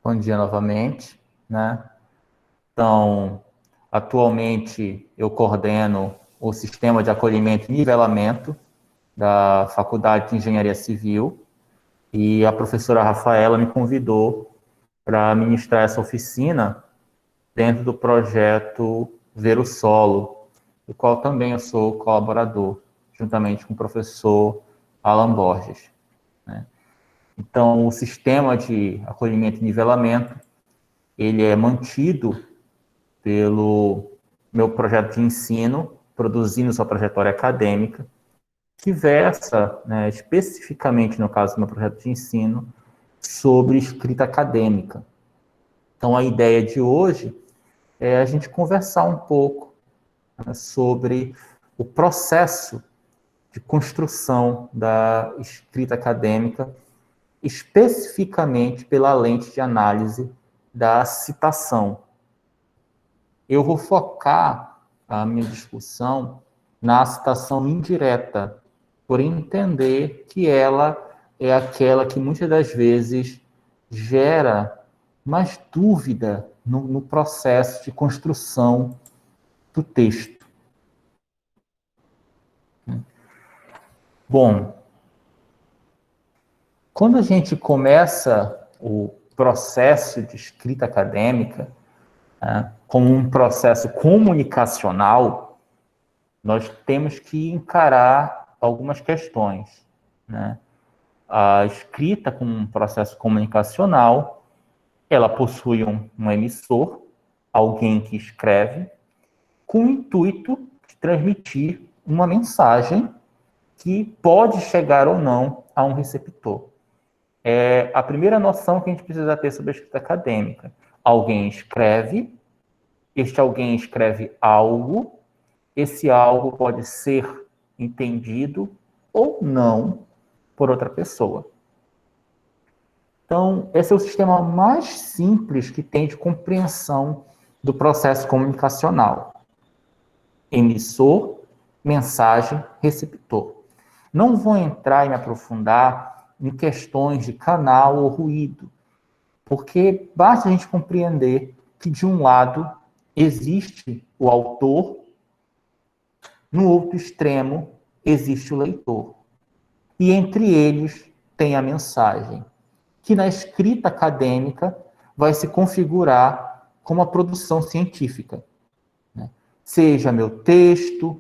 Bom dia novamente, né? Então, atualmente eu coordeno o sistema de acolhimento e nivelamento da Faculdade de Engenharia Civil e a professora Rafaela me convidou para ministrar essa oficina dentro do projeto Ver o Solo, do qual também eu sou colaborador, juntamente com o professor Alan Borges, né? Então, o sistema de acolhimento e nivelamento, ele é mantido pelo meu projeto de ensino, produzindo sua trajetória acadêmica, que versa, né, especificamente no caso do meu projeto de ensino, sobre escrita acadêmica. Então, a ideia de hoje é a gente conversar um pouco, né, sobre o processo de construção da escrita acadêmica, especificamente pela lente de análise da citação. Eu vou focar a minha discussão na citação indireta, por entender que ela é aquela que muitas das vezes gera mais dúvida no processo de construção do texto. Bom, quando a gente começa o processo de escrita acadêmica, né, como um processo comunicacional, nós temos que encarar algumas questões, né? A escrita como um processo comunicacional, ela possui um emissor, alguém que escreve, com o intuito de transmitir uma mensagem que pode chegar ou não a um receptor. É a primeira noção que a gente precisa ter sobre a escrita acadêmica. Alguém escreve, este alguém escreve algo, esse algo pode ser entendido ou não por outra pessoa. Então, esse é o sistema mais simples que tem de compreensão do processo comunicacional. Emissor, mensagem, receptor. Não vou entrar e me aprofundar em questões de canal ou ruído, porque basta a gente compreender que, de um lado, existe o autor, no outro extremo, existe o leitor. E entre eles tem a mensagem, que na escrita acadêmica vai se configurar como a produção científica, né? Seja meu texto,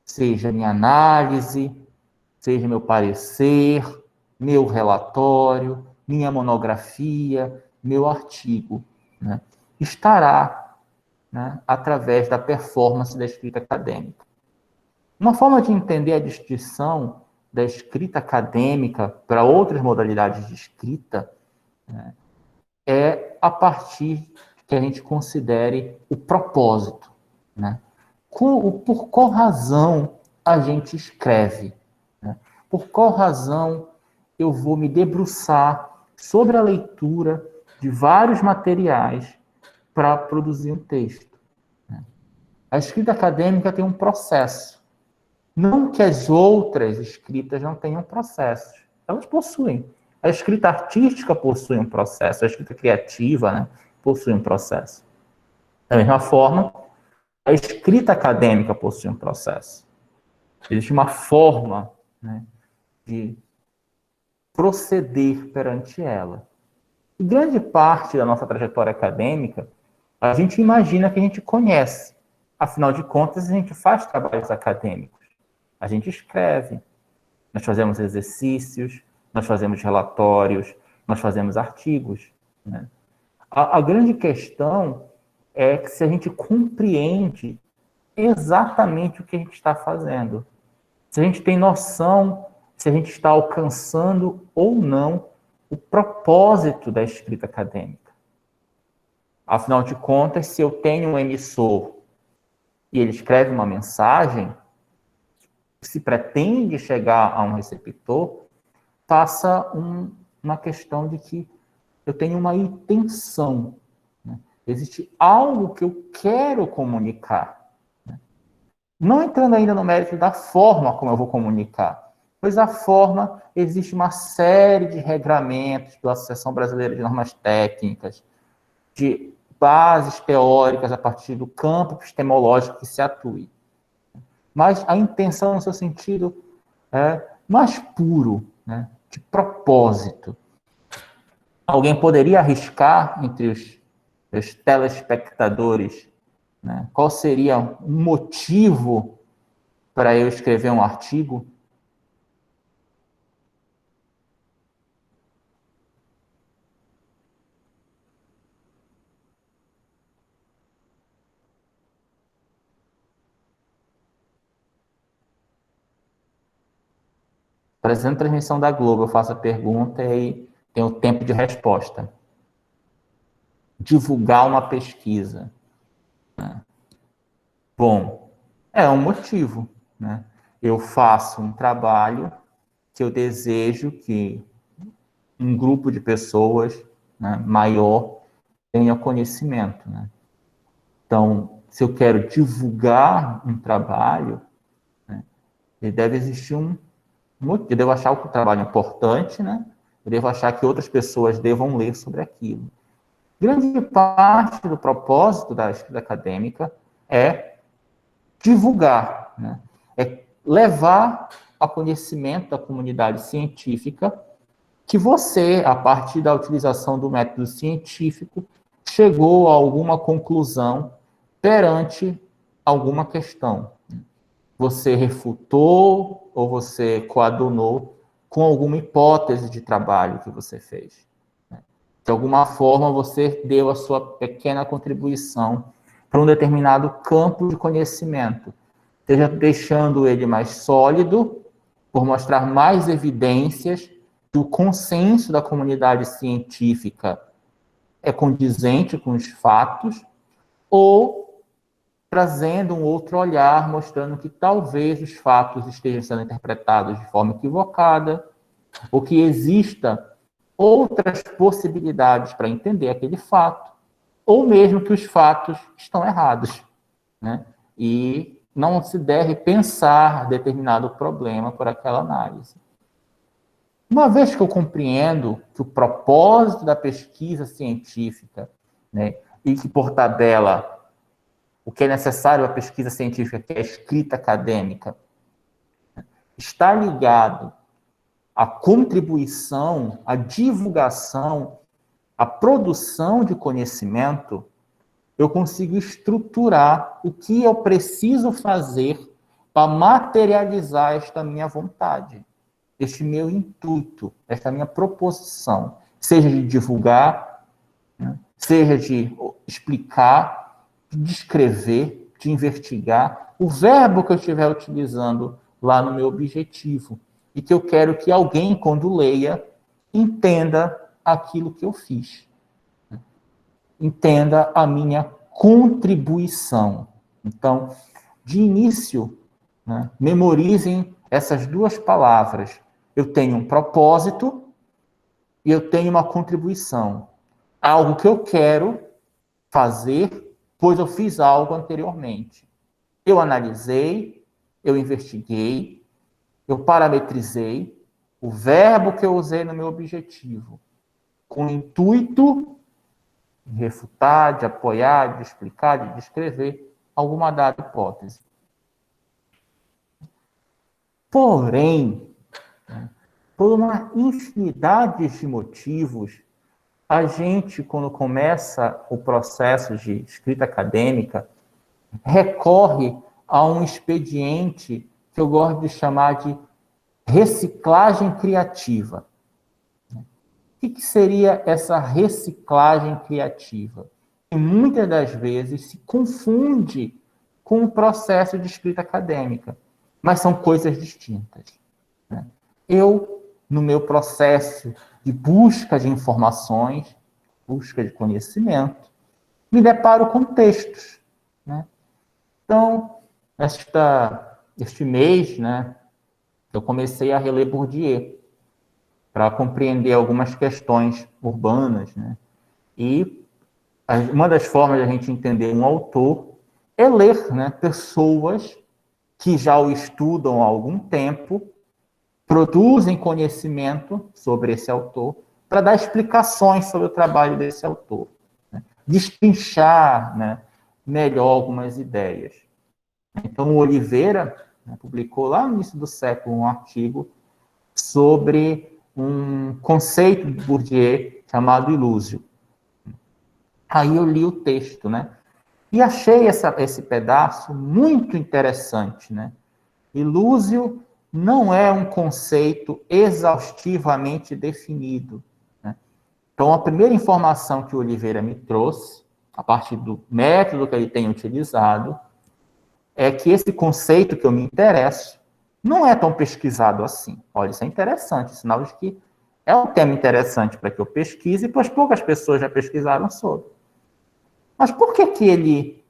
seja minha análise, seja meu parecer, meu relatório, minha monografia, meu artigo, né, estará, né, através da performance da escrita acadêmica. Uma forma de entender a distinção da escrita acadêmica para outras modalidades de escrita, né, é a partir que a gente considere o propósito, né? Por qual razão a gente escreve, né? Por qual razão eu vou me debruçar sobre a leitura de vários materiais para produzir um texto, né? A escrita acadêmica tem um processo. Não que as outras escritas não tenham processos. Elas possuem. A escrita artística possui um processo, a escrita criativa, né, possui um processo. Da mesma forma, a escrita acadêmica possui um processo. Existe uma forma, né, de proceder perante ela. E grande parte da nossa trajetória acadêmica, a gente imagina que a gente conhece. Afinal de contas, a gente faz trabalhos acadêmicos. A gente escreve, nós fazemos exercícios, nós fazemos relatórios, nós fazemos artigos, né? A grande questão é que se a gente compreende exatamente o que a gente está fazendo, se a gente tem noção, se a gente está alcançando ou não o propósito da escrita acadêmica. Afinal de contas, se eu tenho um emissor e ele escreve uma mensagem, se pretende chegar a um receptor, passa uma questão de que eu tenho uma intenção, né? Existe algo que eu quero comunicar, né? Não entrando ainda no mérito da forma como eu vou comunicar, Pois a forma, existe uma série de regramentos pela Associação Brasileira de Normas Técnicas, de bases teóricas a partir do campo epistemológico que se atue. Mas a intenção, no seu sentido mais puro, né, de propósito. Alguém poderia arriscar entre os telespectadores, né, qual seria um motivo para eu escrever um artigo? Fazendo transmissão da Globo, eu faço a pergunta e tem o tempo de resposta. Divulgar uma pesquisa. Né? Bom, é um motivo. Né? Eu faço um trabalho que eu desejo que um grupo de pessoas, né, maior tenha conhecimento. Né? Então, se eu quero divulgar um trabalho, né, ele deve existir eu devo achar o trabalho importante, né? Eu devo achar que outras pessoas devam ler sobre aquilo. Grande parte do propósito da escrita acadêmica é divulgar, né? É levar a conhecimento da comunidade científica que você, a partir da utilização do método científico, chegou a alguma conclusão perante alguma questão. Você refutou ou você coadunou com alguma hipótese de trabalho que você fez. De alguma forma, você deu a sua pequena contribuição para um determinado campo de conhecimento, seja deixando ele mais sólido, por mostrar mais evidências que o consenso da comunidade científica é condizente com os fatos, ou trazendo um outro olhar, mostrando que talvez os fatos estejam sendo interpretados de forma equivocada, ou que exista outras possibilidades para entender aquele fato, ou mesmo que os fatos estão errados, né? E não se deve pensar determinado problema por aquela análise. Uma vez que eu compreendo que o propósito da pesquisa científica, né, e que, por tabela, o que é necessário à pesquisa científica, que é a escrita acadêmica, está ligado à contribuição, à divulgação, à produção de conhecimento, eu consigo estruturar o que eu preciso fazer para materializar esta minha vontade, este meu intuito, esta minha proposição, seja de divulgar, né, seja de explicar, de descrever, de investigar, o verbo que eu estiver utilizando lá no meu objetivo, e que eu quero que alguém, quando leia, entenda aquilo que eu fiz. Entenda a minha contribuição. Então, de início, né, memorizem essas duas palavras. Eu tenho um propósito e eu tenho uma contribuição. Algo que eu quero fazer, pois eu fiz algo anteriormente. Eu analisei, eu investiguei, eu parametrizei o verbo que eu usei no meu objetivo, com o intuito de refutar, de apoiar, de explicar, de descrever alguma dada hipótese. Porém, por uma infinidade de motivos, a gente, quando começa o processo de escrita acadêmica, recorre a um expediente que eu gosto de chamar de reciclagem criativa. O que seria essa reciclagem criativa? Que muitas das vezes se confunde com o processo de escrita acadêmica, mas são coisas distintas. Eu, no meu processo de busca de informações, busca de conhecimento, me deparo com textos. Então, este mês, eu comecei a reler Bourdieu, para compreender algumas questões urbanas. E uma das formas de a gente entender um autor é ler pessoas que já o estudam há algum tempo produzem conhecimento sobre esse autor para dar explicações sobre o trabalho desse autor, né? Destrinchar, né, melhor algumas ideias. Então, o Oliveira, né, publicou lá no início do século um artigo sobre um conceito de Bourdieu chamado ilúzio. Aí eu li o texto, né? E achei esse pedaço muito interessante, né? Ilúzio não é um conceito exaustivamente definido, né? Então, a primeira informação que o Oliveira me trouxe, a partir do método que ele tem utilizado, é que esse conceito que eu me interesso não é tão pesquisado assim. Olha, isso é interessante, sinal de que é um tema interessante para que eu pesquise, pois poucas pessoas já pesquisaram sobre. Mas por que que ele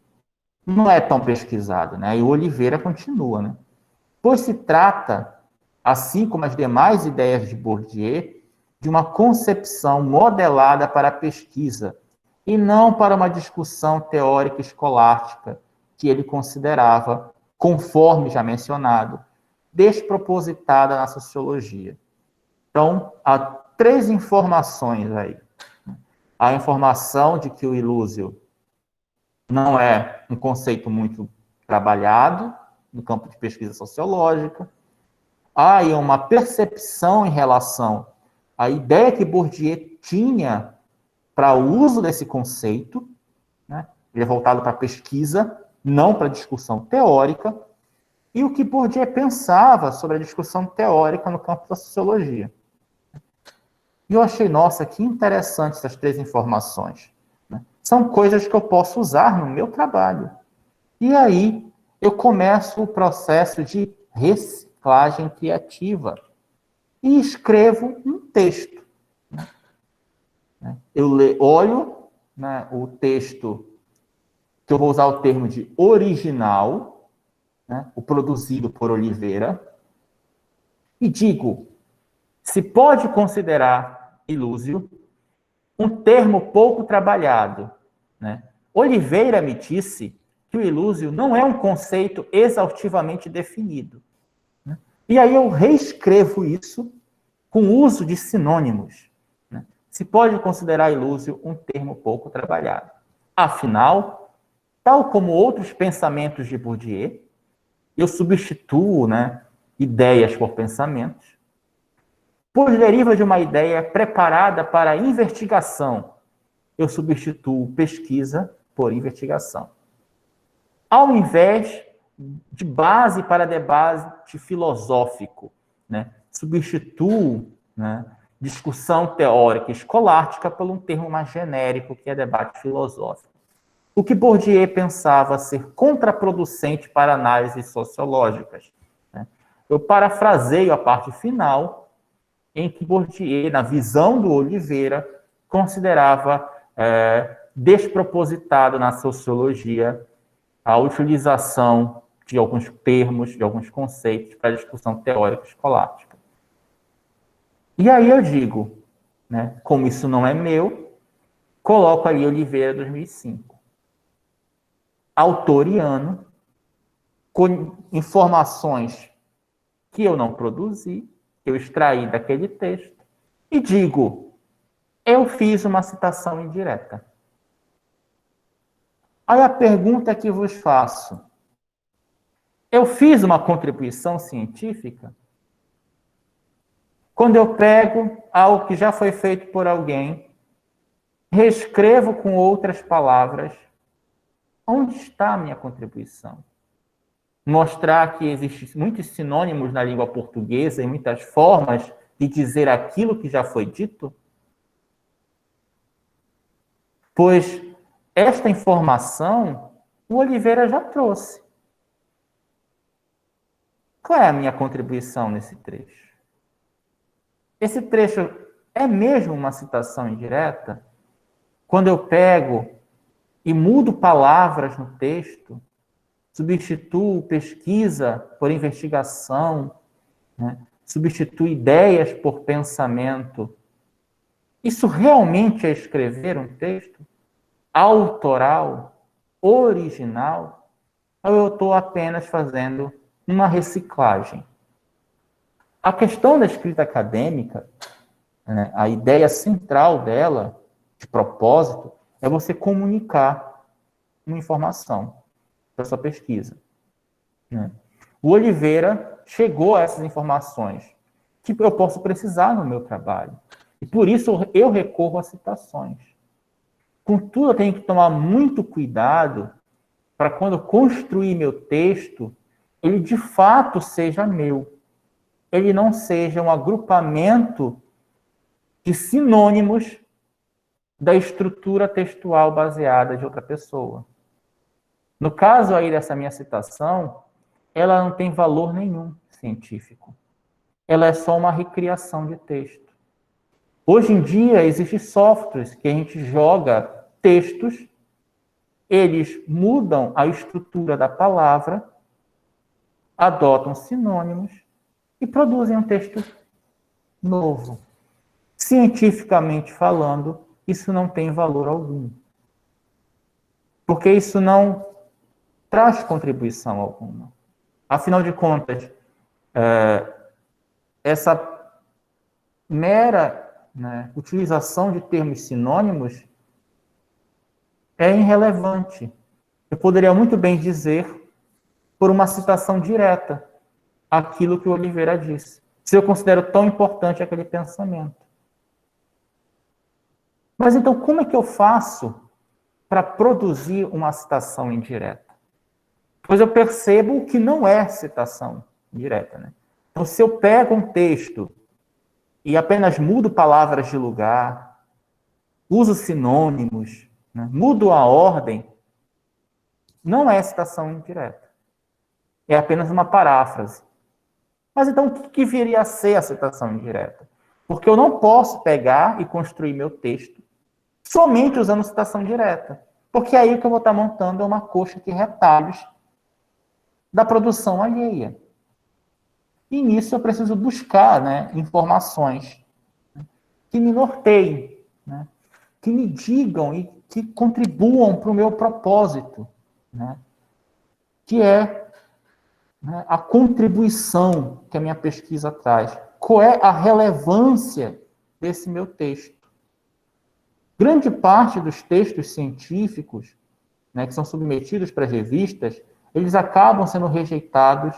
não é tão pesquisado, né? E o Oliveira continua, né? Pois se trata, assim como as demais ideias de Bourdieu, de uma concepção modelada para a pesquisa e não para uma discussão teórica escolástica que ele considerava, conforme já mencionado, despropositada na sociologia. Então, há 3 informações aí. A informação de que o ilúzio não é um conceito muito trabalhado no campo de pesquisa sociológica. Há aí uma percepção em relação à ideia que Bourdieu tinha para o uso desse conceito, né? Ele é voltado para a pesquisa, não para a discussão teórica, e o que Bourdieu pensava sobre a discussão teórica no campo da sociologia. E eu achei, nossa, que interessante essas 3 informações, né? São coisas que eu posso usar no meu trabalho. E aí eu começo o processo de reciclagem criativa e escrevo um texto. Eu olho, né, o texto, que eu vou usar o termo de original, né, o produzido por Oliveira, e digo, se pode considerar ilúzio um termo pouco trabalhado, né? Oliveira me disse que o ilúzio não é um conceito exaustivamente definido, né? E aí eu reescrevo isso com o uso de sinônimos, né? Se pode considerar ilúzio um termo pouco trabalhado. Afinal, tal como outros pensamentos de Bourdieu, eu substituo, né, ideias por pensamentos, pois deriva de uma ideia preparada para a investigação. Eu substituo pesquisa por investigação. Ao invés de base para debate filosófico, né, substituo, né, discussão teórica escolástica por um termo mais genérico, que é debate filosófico. O que Bourdieu pensava ser contraproducente para análises sociológicas, né? Eu parafraseio a parte final, em que Bourdieu, na visão do Oliveira, considerava despropositado na sociologia a utilização de alguns termos, de alguns conceitos para discussão teórica escolástica. E aí eu digo, né, como isso não é meu, coloco ali Oliveira 2005. Autoriano, com informações que eu não produzi, que eu extraí daquele texto, e digo, eu fiz uma citação indireta. Aí a pergunta que vos faço, eu fiz uma contribuição científica? Quando eu pego algo que já foi feito por alguém, reescrevo com outras palavras, onde está a minha contribuição? Mostrar que existem muitos sinônimos na língua portuguesa e muitas formas de dizer aquilo que já foi dito? Pois esta informação o Oliveira já trouxe. Qual é a minha contribuição nesse trecho? Esse trecho é mesmo uma citação indireta? Quando eu pego e mudo palavras no texto, substituo pesquisa por investigação, né? Substituo ideias por pensamento. Isso realmente é escrever um texto autoral, original? Ou eu estou apenas fazendo uma reciclagem? A questão da escrita acadêmica, né, a ideia central dela, de propósito, é você comunicar uma informação para sua pesquisa. Né? O Oliveira chegou a essas informações que eu posso precisar no meu trabalho. E por isso eu recorro a citações. Contudo, eu tenho que tomar muito cuidado para quando eu construir meu texto, ele de fato seja meu. Ele não seja um agrupamento de sinônimos da estrutura textual baseada de outra pessoa. No caso aí dessa minha citação, ela não tem valor nenhum científico. Ela é só uma recriação de texto. Hoje em dia, existem softwares que a gente joga textos, eles mudam a estrutura da palavra, adotam sinônimos e produzem um texto novo. Cientificamente falando, isso não tem valor algum. Porque isso não traz contribuição alguma. Afinal de contas, essa mera utilização de termos sinônimos é irrelevante. Eu poderia muito bem dizer, por uma citação direta, aquilo que o Oliveira disse, se eu considero tão importante aquele pensamento. Mas então, como é que eu faço para produzir uma citação indireta? Pois eu percebo que não é citação direta. Né? Então, se eu pego um texto e apenas mudo palavras de lugar, uso sinônimos, né, mudo a ordem, não é citação indireta. É apenas uma paráfrase. Mas então, o que viria a ser a citação indireta? Porque eu não posso pegar e construir meu texto somente usando citação direta. Porque aí o que eu vou estar montando é uma coxa de retalhos da produção alheia. E nisso eu preciso buscar informações que me norteiem, que me digam e que contribuam para o meu propósito, que é a contribuição que a minha pesquisa traz. Qual é a relevância desse meu texto? Grande parte dos textos científicos, que são submetidos para as revistas, eles acabam sendo rejeitados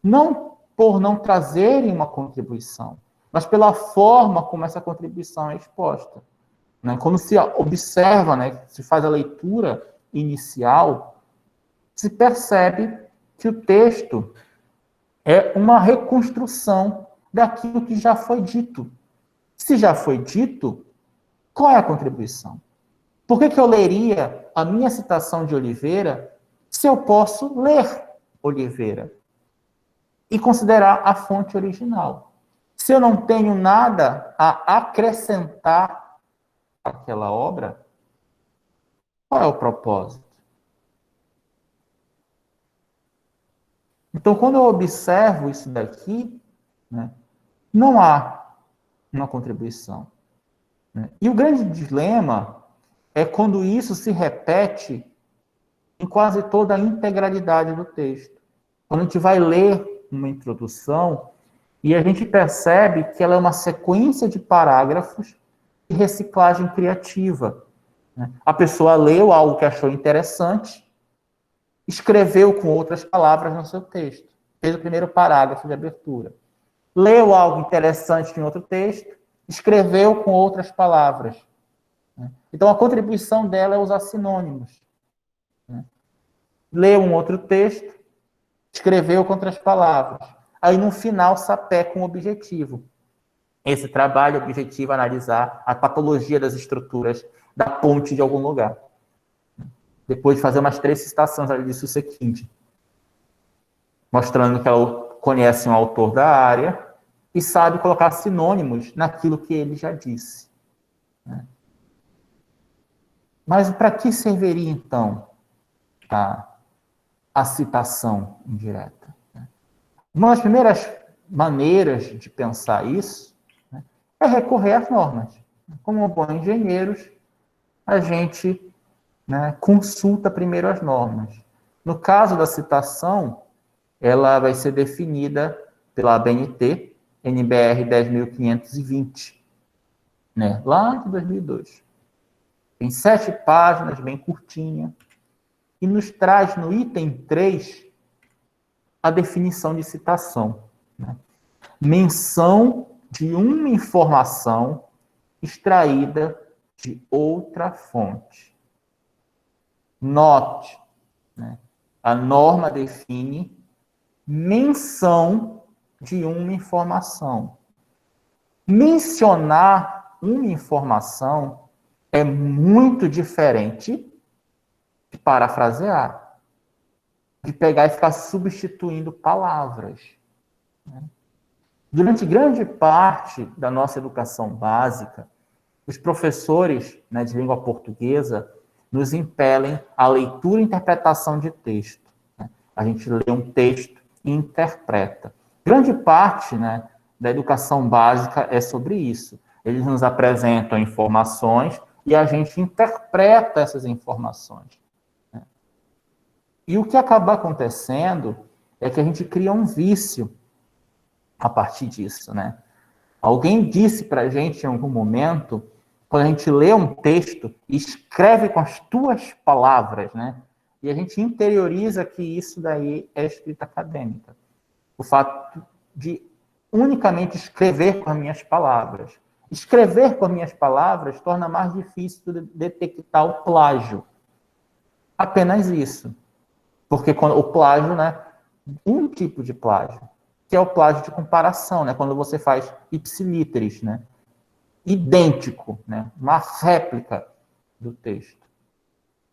não por não trazerem uma contribuição, mas pela forma como essa contribuição é exposta. Quando se observa, se faz a leitura inicial, se percebe que o texto é uma reconstrução daquilo que já foi dito. Se já foi dito, qual é a contribuição? Por que eu leria a minha citação de Oliveira se eu posso ler Oliveira e considerar a fonte original? Se eu não tenho nada a acrescentar àquela obra, qual é o propósito? Então, quando eu observo isso daqui, não há uma contribuição. E o grande dilema é quando isso se repete em quase toda a integralidade do texto. Quando a gente vai ler uma introdução e a gente percebe que ela é uma sequência de parágrafos de reciclagem criativa. A pessoa leu algo que achou interessante, escreveu com outras palavras no seu texto. Fez o primeiro parágrafo de abertura. Leu algo interessante em outro texto, escreveu com outras palavras. Então, a contribuição dela é usar sinônimos. Leu um outro texto, escreveu com outras palavras. Aí, no final, sapeca um objetivo. Esse trabalho objetivo é analisar a patologia das estruturas da ponte de algum lugar. Depois de fazer umas 3 citações ali de succinto, mostrando que ela conhece um autor da área e sabe colocar sinônimos naquilo que ele já disse. Mas para que serviria, então, a citação indireta? Uma das primeiras maneiras de pensar isso é recorrer às normas. Como bons engenheiros, a gente consulta primeiro as normas. No caso da citação, ela vai ser definida pela ABNT, NBR 10.520, né? Lá de 2002. Tem 7 páginas, bem curtinha, e nos traz no item 3 a definição de citação, né? Menção de uma informação extraída de outra fonte. Note, né? A norma define menção de uma informação. Mencionar uma informação é muito diferente de parafrasear, de pegar e ficar substituindo palavras. Durante grande parte da nossa educação básica, os professores, né, de língua portuguesa nos impelem à leitura e interpretação de texto, né? A gente lê um texto e interpreta. Grande parte, né, da educação básica é sobre isso. Eles nos apresentam informações e a gente interpreta essas informações, né? E o que acaba acontecendo é que a gente cria um vício a partir disso, né? Alguém disse para a gente em algum momento, quando a gente lê um texto e escreve com as tuas palavras, né? E a gente interioriza que isso daí é escrita acadêmica. O fato de unicamente escrever com as minhas palavras. Escrever com as minhas palavras torna mais difícil de detectar o plágio. Apenas isso. Porque quando, o plágio, né? Um tipo de plágio, que é o plágio de comparação, né? Quando você faz ipsilíteris, né? Idêntico, né? Uma réplica do texto.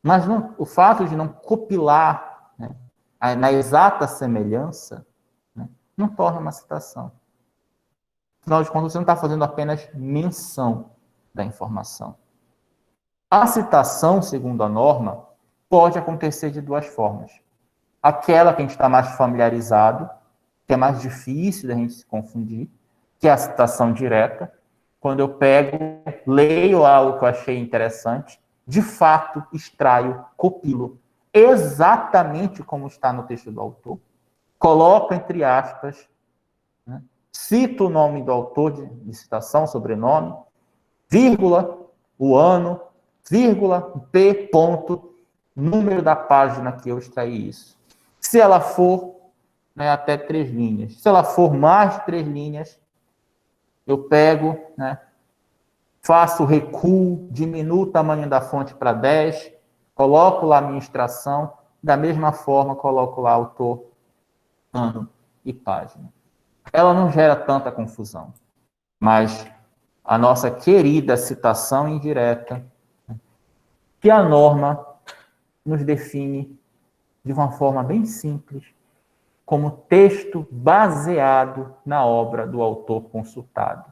Mas não, o fato de não copilar, né, na exata semelhança, né, não torna uma citação. Afinal de contas, você não está fazendo apenas menção da informação. A citação, segundo a norma, pode acontecer de 2 formas. Aquela que a gente está mais familiarizado, que é mais difícil da gente se confundir, que é a citação direta. Quando eu pego, leio algo que eu achei interessante, de fato, extraio, copilo, exatamente como está no texto do autor, coloco entre aspas, né, cito o nome do autor de citação, sobrenome, vírgula, o ano, vírgula, P, ponto, número da página que eu extraí isso. Se ela for, né, até 3 linhas. Se ela for mais de 3 linhas, eu pego, né, faço o recuo, diminuo o tamanho da fonte para 10, coloco lá a minha extração, da mesma forma coloco lá autor, ano e página. Ela não gera tanta confusão, mas a nossa querida citação indireta, que a norma nos define de uma forma bem simples, como texto baseado na obra do autor consultado.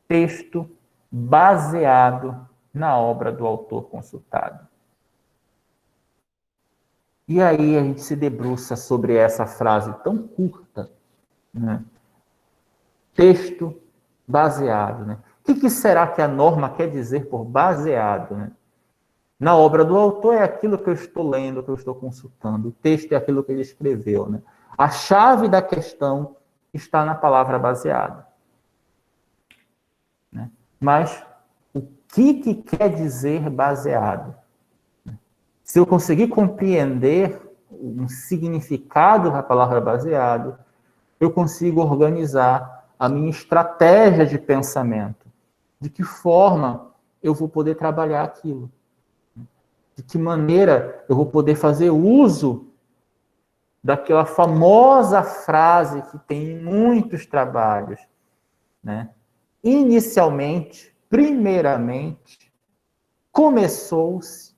Texto baseado na obra do autor consultado. E aí a gente se debruça sobre essa frase tão curta, né? Texto baseado, né? O que será que a norma quer dizer por baseado, né? Na obra do autor é aquilo que eu estou lendo, que eu estou consultando. O texto é aquilo que ele escreveu, né? A chave da questão está na palavra baseado, né? Mas o que quer dizer baseado? Se eu conseguir compreender um significado da palavra baseado, eu consigo organizar a minha estratégia de pensamento. De que forma eu vou poder trabalhar aquilo? De que maneira eu vou poder fazer uso daquela famosa frase que tem em muitos trabalhos, né? Inicialmente, primeiramente, começou-se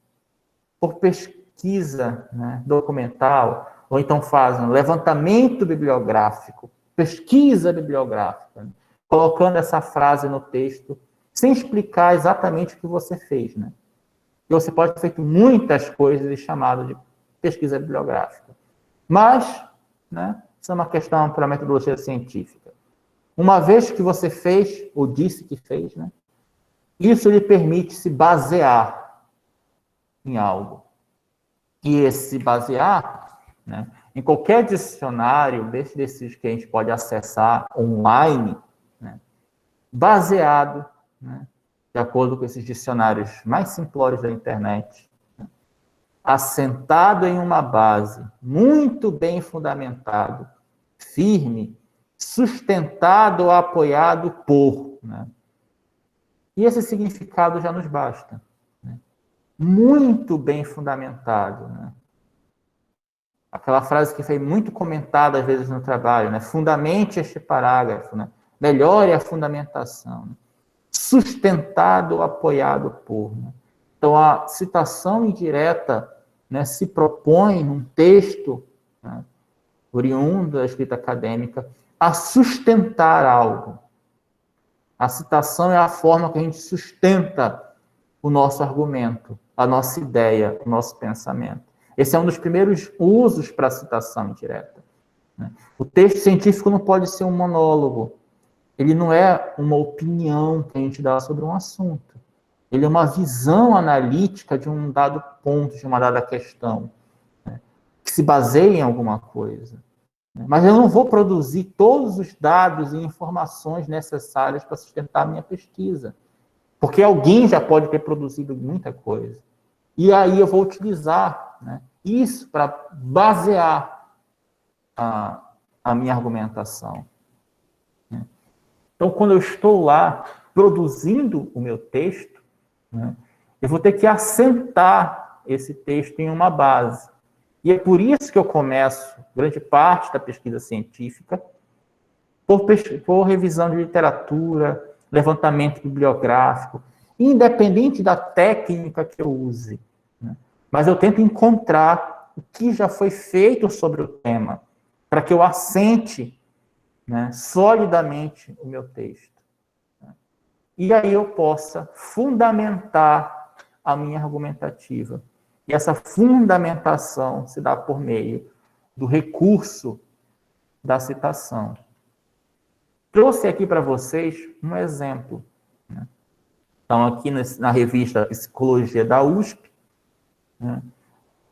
por pesquisa, né, documental, ou então fazem levantamento bibliográfico, pesquisa bibliográfica, né, colocando essa frase no texto, sem explicar exatamente o que você fez, né? E você pode ter feito muitas coisas e chamado de pesquisa bibliográfica. Mas, né, isso é uma questão para a metodologia científica. Uma vez que você fez, ou disse que fez, né, isso lhe permite se basear em algo. E esse basear, né, em qualquer dicionário, desses que a gente pode acessar online, né, baseado, né, de acordo com esses dicionários mais simplórios da internet, né, assentado em uma base, muito bem fundamentado, firme, sustentado ou apoiado por. Né? E esse significado já nos basta. Né? Muito bem fundamentado. Né? Aquela frase que foi muito comentada às vezes no trabalho, né? Fundamente este parágrafo, né? Melhore a fundamentação. Né? Sustentado, apoiado por. Né? Então, a citação indireta, né, se propõe num texto, né, oriundo da escrita acadêmica, a sustentar algo. A citação é a forma que a gente sustenta o nosso argumento, a nossa ideia, o nosso pensamento. Esse é um dos primeiros usos para a citação indireta. O texto científico não pode ser um monólogo. Ele não é uma opinião que a gente dá sobre um assunto. Ele é uma visão analítica de um dado ponto, de uma dada questão, né, que se baseia em alguma coisa. Mas eu não vou produzir todos os dados e informações necessárias para sustentar a minha pesquisa. Porque alguém já pode ter produzido muita coisa. E aí eu vou utilizar, né, isso para basear a minha argumentação. Então, quando eu estou lá produzindo o meu texto, né, eu vou ter que assentar esse texto em uma base. E é por isso que eu começo grande parte da pesquisa científica por revisão de literatura, levantamento bibliográfico, independente da técnica que eu use. Né? Mas eu tento encontrar o que já foi feito sobre o tema, para que eu assente, né, solidamente o meu texto. Né? E aí eu possa fundamentar a minha argumentativa. E essa fundamentação se dá por meio do recurso da citação. Trouxe aqui para vocês um exemplo. Né? Então, aqui na revista Psicologia da USP, né,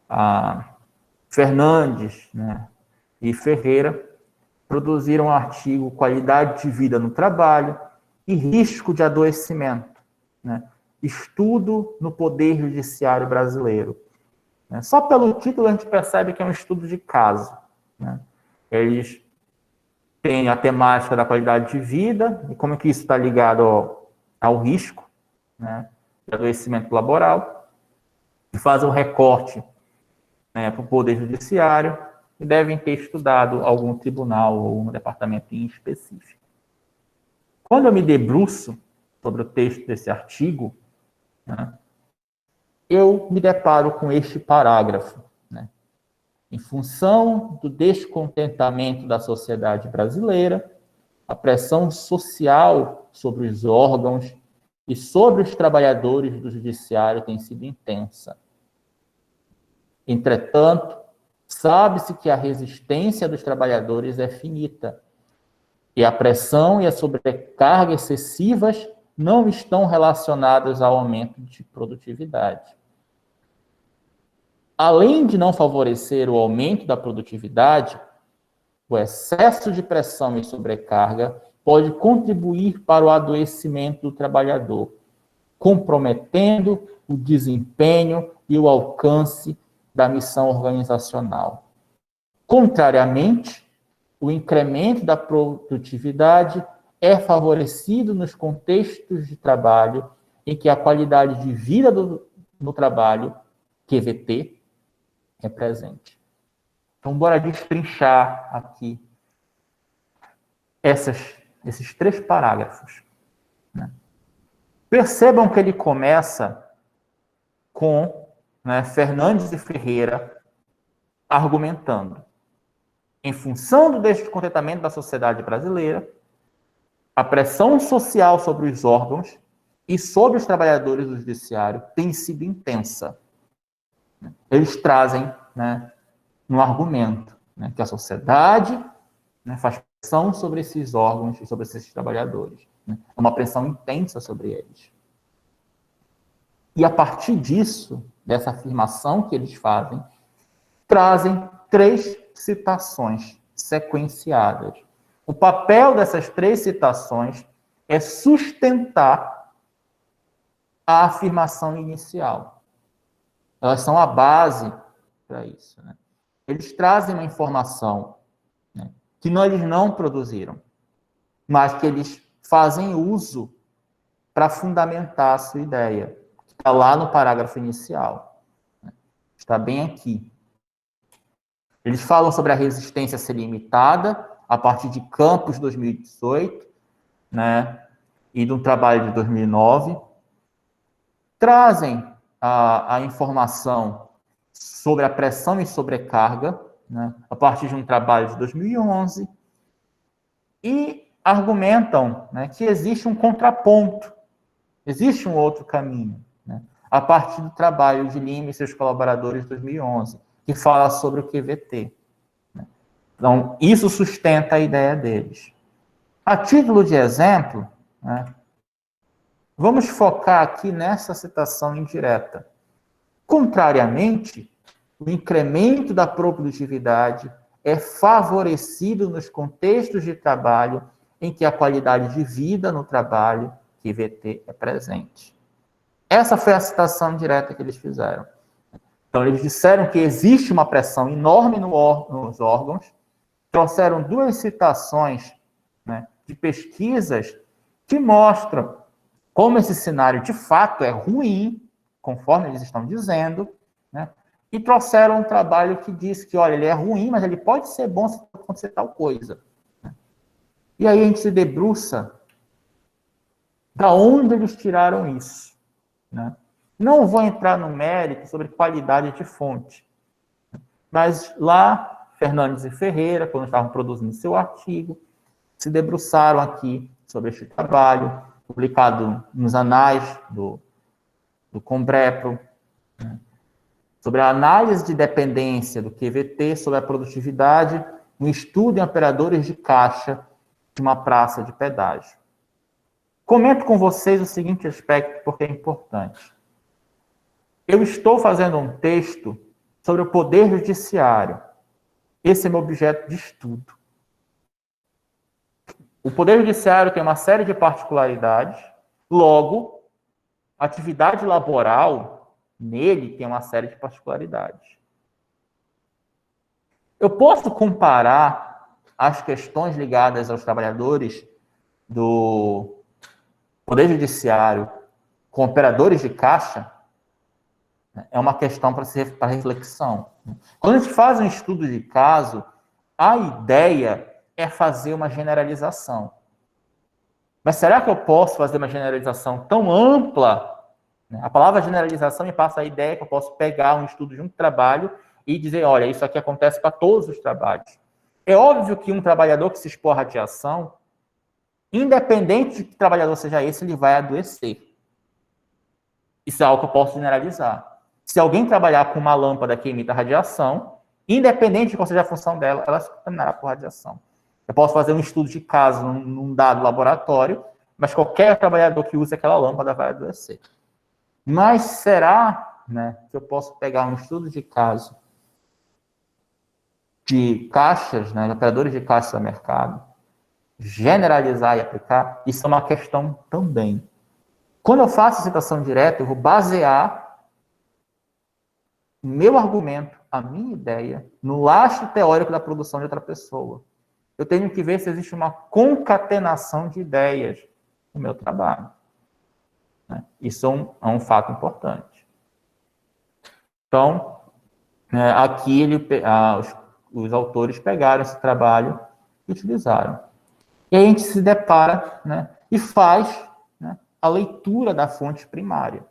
a Fernandes, né, e Ferreira produziram um artigo Qualidade de Vida no Trabalho e Risco de Adoecimento. Né? Estudo no Poder Judiciário Brasileiro. Só pelo título a gente percebe que é um estudo de caso. Né? Eles têm a temática da qualidade de vida e como que isso está ligado ao risco, né, de adoecimento laboral, e fazem um recorte, né, para o Poder Judiciário e devem ter estudado algum tribunal ou um departamento em específico. Quando eu me debruço sobre o texto desse artigo, né, eu me deparo com este parágrafo. Né? Em função do descontentamento da sociedade brasileira, a pressão social sobre os órgãos e sobre os trabalhadores do judiciário tem sido intensa. Entretanto, sabe-se que a resistência dos trabalhadores é finita, e a pressão e a sobrecarga excessivas não estão relacionadas ao aumento de produtividade. Além de não favorecer o aumento da produtividade, o excesso de pressão e sobrecarga pode contribuir para o adoecimento do trabalhador, comprometendo o desempenho e o alcance da missão organizacional. Contrariamente, o incremento da produtividade é favorecido nos contextos de trabalho em que a qualidade de vida no trabalho, QVT, é presente. Então, bora destrinchar aqui esses 3 parágrafos. Né? Percebam que ele começa com, né, Fernandes e Ferreira argumentando. Em função do descontentamento da sociedade brasileira, a pressão social sobre os órgãos e sobre os trabalhadores do judiciário tem sido intensa. Eles trazem, né, um argumento, né, que a sociedade, né, faz pressão sobre esses órgãos e sobre esses trabalhadores. Né? É uma pressão intensa sobre eles. E a partir disso, dessa afirmação que eles fazem, trazem 3 citações sequenciadas. O papel dessas 3 citações é sustentar a afirmação inicial. Elas são a base para isso, né? Eles trazem uma informação, né, que eles não produziram, mas que eles fazem uso para fundamentar a sua ideia. Está lá no parágrafo inicial. Né? Está bem aqui. Eles falam sobre a resistência ser limitada a partir de Campos 2018, né, e de um trabalho de 2009. Trazem a informação sobre a pressão e sobrecarga, né, a partir de um trabalho de 2011, e argumentam, né, que existe um contraponto, existe um outro caminho, né, a partir do trabalho de Lima e seus colaboradores de 2011, que fala sobre o QVT. Né. Então, isso sustenta a ideia deles. A título de exemplo, né, vamos focar aqui nessa citação indireta. Contrariamente, o incremento da produtividade é favorecido nos contextos de trabalho em que a qualidade de vida no trabalho, QVT, é presente. Essa foi a citação direta que eles fizeram. Então, eles disseram que existe uma pressão enorme nos órgãos, trouxeram 2 citações, né, de pesquisas que mostram como esse cenário de fato é ruim, conforme eles estão dizendo, né? E trouxeram um trabalho que diz que, olha, ele é ruim, mas ele pode ser bom se acontecer tal coisa. E aí a gente se debruça da onde eles tiraram isso. Né? Não vou entrar no mérito sobre qualidade de fonte, mas lá, Fernandes e Ferreira, quando estavam produzindo seu artigo, se debruçaram aqui sobre este trabalho, publicado nos anais do Combrepro, né, sobre a análise de dependência do QVT sobre a produtividade, um estudo em operadores de caixa de uma praça de pedágio. Comento com vocês o seguinte aspecto, porque é importante. Eu estou fazendo um texto sobre o Poder Judiciário. Esse é meu objeto de estudo. O Poder Judiciário tem uma série de particularidades, logo, a atividade laboral nele tem uma série de particularidades. Eu posso comparar as questões ligadas aos trabalhadores do Poder Judiciário com operadores de caixa? É uma questão para reflexão. Quando a gente faz um estudo de caso, a ideia é fazer uma generalização. Mas será que eu posso fazer uma generalização tão ampla? A palavra generalização me passa a ideia que eu posso pegar um estudo de um trabalho e dizer, olha, isso aqui acontece para todos os trabalhos. É óbvio que um trabalhador que se expor à radiação, independente de que trabalhador seja esse, ele vai adoecer. Isso é algo que eu posso generalizar. Se alguém trabalhar com uma lâmpada que emita radiação, independente de qual seja a função dela, ela se contaminará por radiação. Eu posso fazer um estudo de caso num dado laboratório, mas qualquer trabalhador que use aquela lâmpada vai adoecer. Mas será, né, que eu posso pegar um estudo de caso de caixas, né, de operadores de caixa do mercado, generalizar e aplicar? Isso é uma questão também. Quando eu faço citação direta, eu vou basear o meu argumento, a minha ideia, no lastro teórico da produção de outra pessoa. Eu tenho que ver se existe uma concatenação de ideias no meu trabalho. Isso é um fato importante. Então, aqui os autores pegaram esse trabalho e utilizaram. E aí a gente se depara, né, e faz, né, a leitura da fonte primária,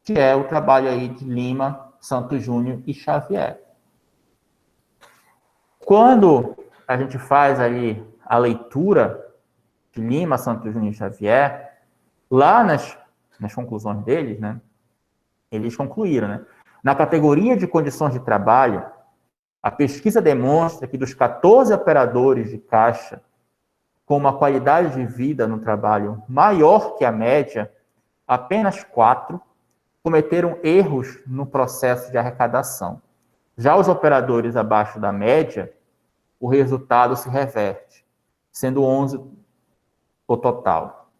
que é o trabalho aí de Lima, Santos Júnior e Xavier. Quando a gente faz ali a leitura de Lima, Santos Júnior e Xavier, lá nas conclusões deles, né, eles concluíram, né, na categoria de condições de trabalho, a pesquisa demonstra que dos 14 operadores de caixa com uma qualidade de vida no trabalho maior que a média, apenas 4 cometeram erros no processo de arrecadação. Já os operadores abaixo da média, o resultado se reverte, sendo 11 o total.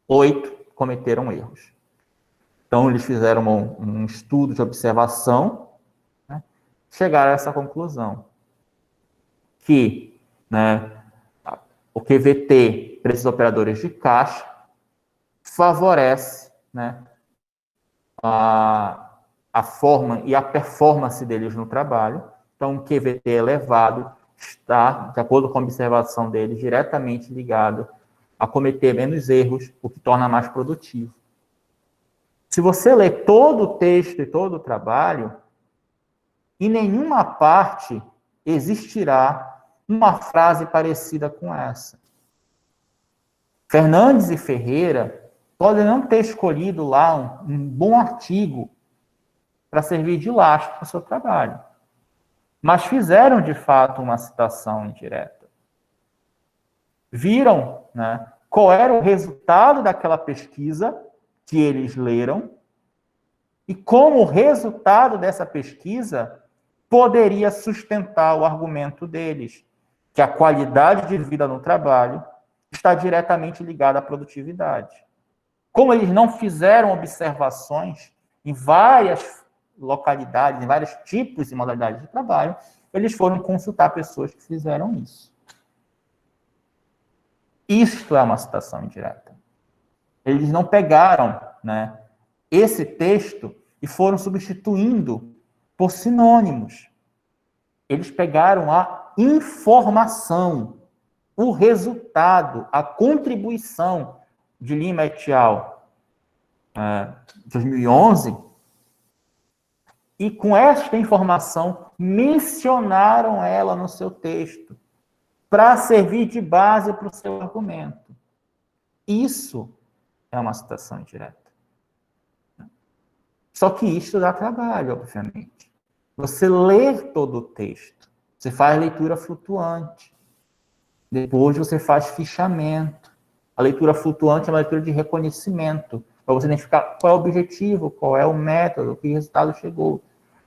8 cometeram erros. Então, eles fizeram um estudo de observação, né, chegaram a essa conclusão, que, né, o QVT para esses operadores de caixa favorece, né, a forma e a performance deles no trabalho. Então, o QVT elevado está, de acordo com a observação deles, diretamente ligado a cometer menos erros, o que torna mais produtivo. Se você ler todo o texto e todo o trabalho, em nenhuma parte existirá uma frase parecida com essa. Fernandes e Ferreira podem não ter escolhido lá um bom artigo para servir de lastro para o seu trabalho, mas fizeram, de fato, uma citação indireta. Viram, né, qual era o resultado daquela pesquisa que eles leram e como o resultado dessa pesquisa poderia sustentar o argumento deles, que a qualidade de vida no trabalho está diretamente ligada à produtividade. Como eles não fizeram observações em várias localidades, em vários tipos e modalidades de trabalho, eles foram consultar pessoas que fizeram isso. Isto é uma citação indireta. Eles não pegaram, né, esse texto e foram substituindo por sinônimos. Eles pegaram a informação, o resultado, a contribuição de Lima et al. 2011, e com esta informação mencionaram ela no seu texto para servir de base para o seu argumento. Isso é uma citação indireta. Só que isso dá trabalho, obviamente. Você lê todo o texto, você faz leitura flutuante, depois você faz fichamento. A leitura flutuante é uma leitura de reconhecimento, para você identificar qual é o objetivo, qual é o método, que resultado chegou.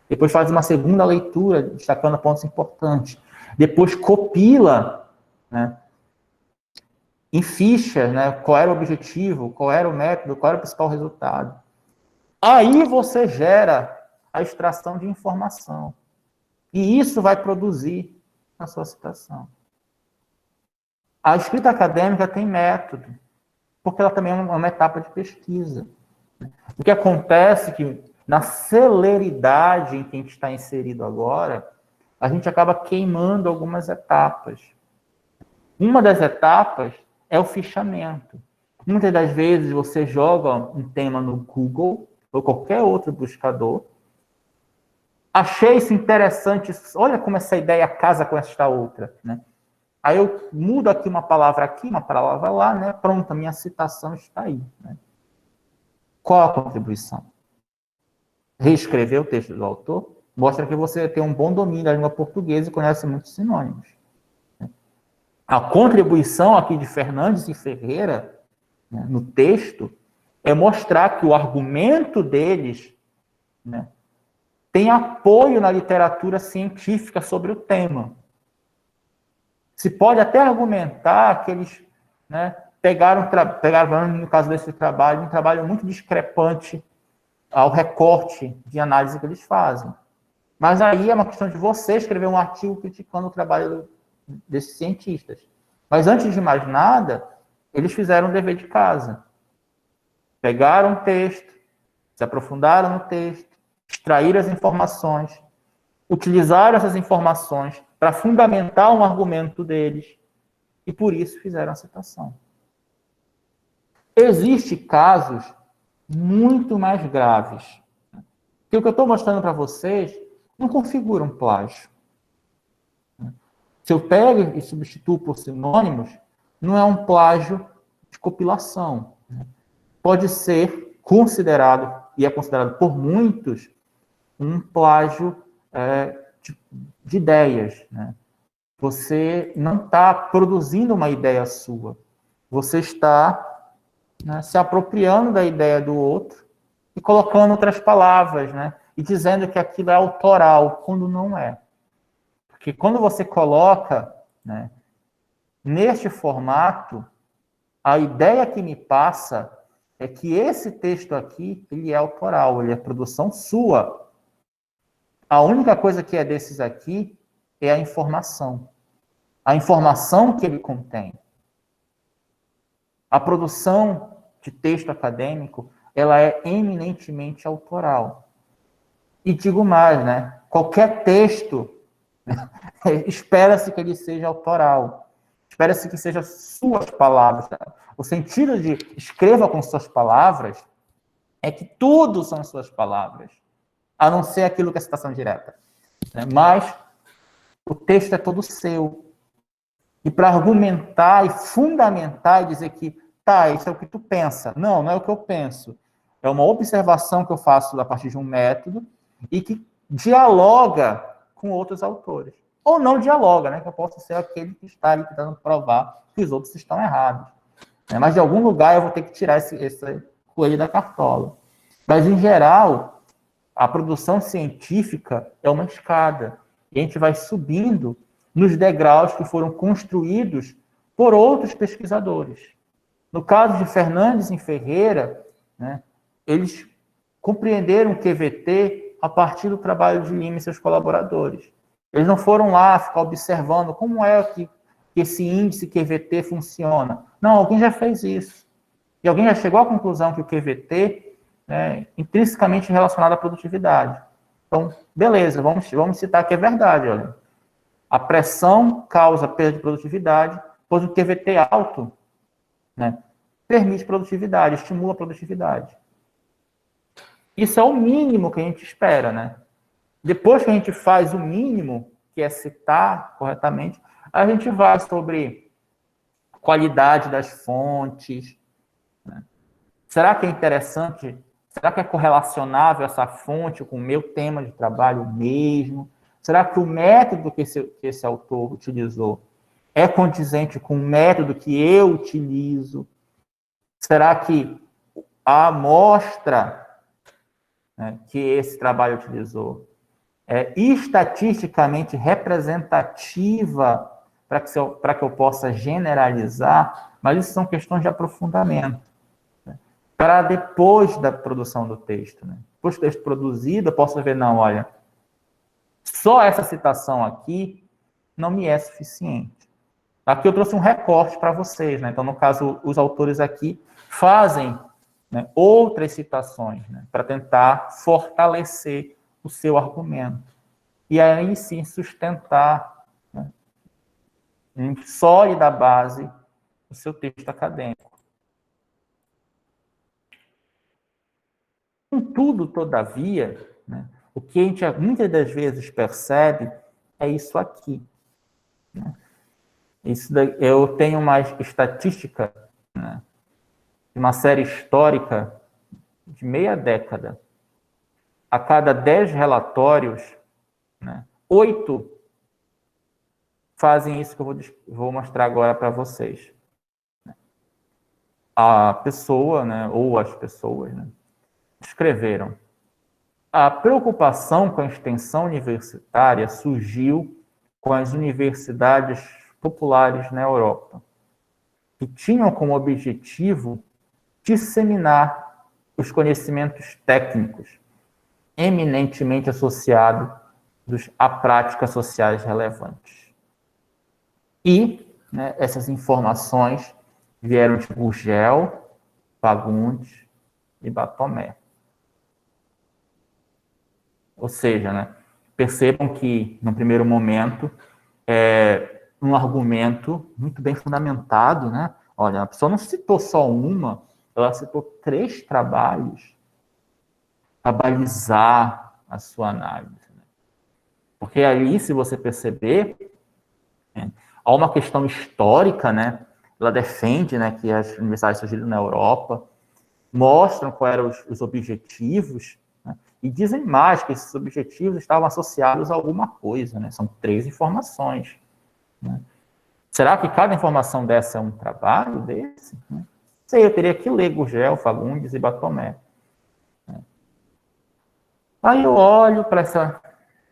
Depois faz uma segunda leitura, destacando pontos importantes. Depois compila, né, em fichas, né, qual era o objetivo, qual era o método, qual era o principal resultado. Aí você gera a extração de informação. E isso vai produzir a sua citação. A escrita acadêmica tem método, porque ela também é uma etapa de pesquisa. O que acontece é que, na celeridade em que a gente está inserido agora, a gente acaba queimando algumas etapas. Uma das etapas é o fichamento. Muitas das vezes você joga um tema no Google ou qualquer outro buscador. Achei isso interessante, olha como essa ideia casa com esta outra, né? Aí eu mudo aqui, uma palavra lá, né? Pronto, a minha citação está aí, né? Qual a contribuição? Reescrever o texto do autor mostra que você tem um bom domínio da língua portuguesa e conhece muitos sinônimos. A contribuição aqui de Fernandes e Ferreira, né, no texto, é mostrar que o argumento deles, né, tem apoio na literatura científica sobre o tema. Se pode até argumentar que eles, né, pegaram, no caso desse trabalho, um trabalho muito discrepante ao recorte de análise que eles fazem. Mas aí é uma questão de você escrever um artigo criticando o trabalho desses cientistas. Mas antes de mais nada, eles fizeram o dever de casa. Pegaram o texto, se aprofundaram no texto, extraíram as informações, utilizaram essas informações para fundamentar um argumento deles e, por isso, fizeram a citação. Existem casos muito mais graves. Porque o que eu estou mostrando para vocês não configura um plágio. Se eu pego e substituo por sinônimos, não é um plágio de compilação. Pode ser considerado, e é considerado por muitos, um plágio de ideias, né? Você não está produzindo uma ideia sua. Você está, né, se apropriando da ideia do outro e colocando outras palavras, né? e dizendo que aquilo é autoral, quando não é. Porque quando você coloca, né, neste formato, a ideia que me passa é que esse texto aqui, ele é autoral, ele é produção sua. A única coisa que é desses aqui é a informação. A informação que ele contém. A produção de texto acadêmico, ela é eminentemente autoral. E digo mais, né? Qualquer texto, espera-se que ele seja autoral. Espera-se que sejam suas palavras. O sentido de escreva com suas palavras é que tudo são suas palavras, a não ser aquilo que é citação direta. Mas o texto é todo seu. E para argumentar e fundamentar e dizer que, tá, isso é o que tu pensa. Não, não é o que eu penso. É uma observação que eu faço a partir de um método e que dialoga com outros autores. Ou não dialoga, né? Que eu posso ser aquele que está ali tentando provar que os outros estão errados. Mas de algum lugar eu vou ter que tirar esse coelho da cartola. Mas, em geral, a produção científica é uma escada. E a gente vai subindo nos degraus que foram construídos por outros pesquisadores. No caso de Fernandes e Ferreira, né, eles compreenderam o QVT a partir do trabalho de Lima e seus colaboradores. Eles não foram lá ficar observando como é que esse índice QVT funciona. Não, alguém já fez isso. E alguém já chegou à conclusão que o QVT é intrinsecamente relacionado à produtividade. Então, beleza, vamos citar que é verdade. Olha. A pressão causa perda de produtividade, pois o QVT alto, né, permite produtividade, estimula a produtividade. Isso é o mínimo que a gente espera, né? Depois que a gente faz o mínimo, que é citar corretamente, a gente vai sobre qualidade das fontes. Né? Será que é interessante? Será que é correlacionável essa fonte com o meu tema de trabalho mesmo? Será que o método que esse autor utilizou é condizente com o método que eu utilizo? Será que a amostra, né, que esse trabalho utilizou é estatisticamente representativa para que eu possa generalizar? Mas isso são questões de aprofundamento. Né? Para depois da produção do texto. Né? Depois do texto produzido, eu posso ver, não, olha, só essa citação aqui não me é suficiente. Aqui eu trouxe um recorte para vocês, né? Então, no caso, os autores aqui fazem, né, outras citações, né, para tentar fortalecer o seu argumento. E aí sim sustentar, né, em sólida base o seu texto acadêmico. Contudo, todavia, né, o que a gente muitas das vezes percebe é isso aqui. Né? Eu tenho uma estatística, né, de uma série histórica de meia década. A cada 10 relatórios, né, 8 fazem isso que eu vou mostrar agora para vocês. A pessoa, né, ou as pessoas, né, escreveram: a preocupação com a extensão universitária surgiu com as universidades populares na Europa, que tinham como objetivo disseminar os conhecimentos técnicos eminentemente associados a práticas sociais relevantes. E, né, essas informações vieram de Gurgel, Fagundes e Batomé. Ou seja, né, percebam que, no primeiro momento, um argumento muito bem fundamentado, né? Olha, a pessoa não citou só uma, ela citou 3 trabalhos para balizar a sua análise. Né? Porque ali, se você perceber, né, há uma questão histórica, né? Ela defende, né, que as universidades surgiram na Europa, mostram quais eram os objetivos, né? E dizem mais que esses objetivos estavam associados a alguma coisa, né? São 3 informações. Né? Será que cada informação dessa é um trabalho desse? Né? Sei, eu teria que ler Gurgel, Fagundes e Batomé. Né? Aí eu olho para essa...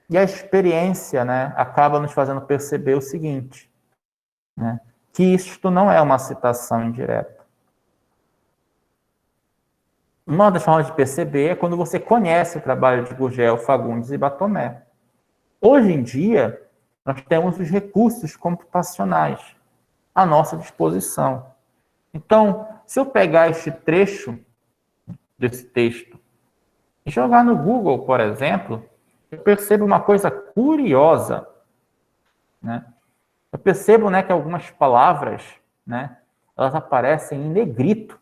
E a experiência, né, acaba nos fazendo perceber o seguinte, né, que isto não é uma citação indireta. Uma das formas de perceber é quando você conhece o trabalho de Gurgel, Fagundes e Batomé. Hoje em dia, nós temos os recursos computacionais à nossa disposição. Então, se eu pegar este trecho desse texto e jogar no Google, por exemplo, eu percebo uma coisa curiosa, né? Eu percebo, né, que algumas palavras, né, elas aparecem em negrito.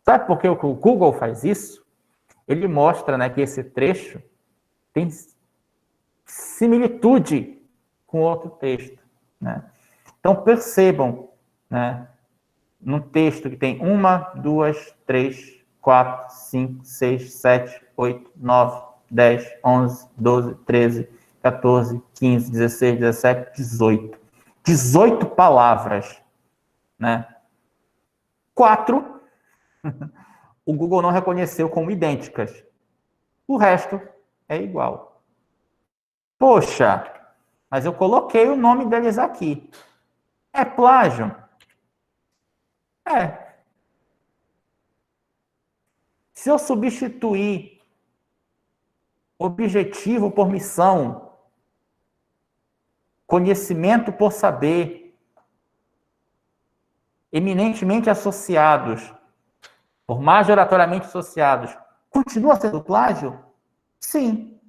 Sabe por que o Google faz isso? Ele mostra, né, que esse trecho tem similitude com outro texto, né? Então percebam, né, num texto que tem 1, 2, 3, 4, 5, 6, 7, 8, 9, 10, 11, 12, 13, 14, 15, 16, 17, 18. 18 palavras, né? 4 o Google não reconheceu como idênticas. O resto é igual. Poxa, mas eu coloquei o nome deles aqui. É plágio? É. Se eu substituir objetivo por missão, conhecimento por saber, eminentemente associados, por majoratoriamente associados, continua sendo plágio? Sim.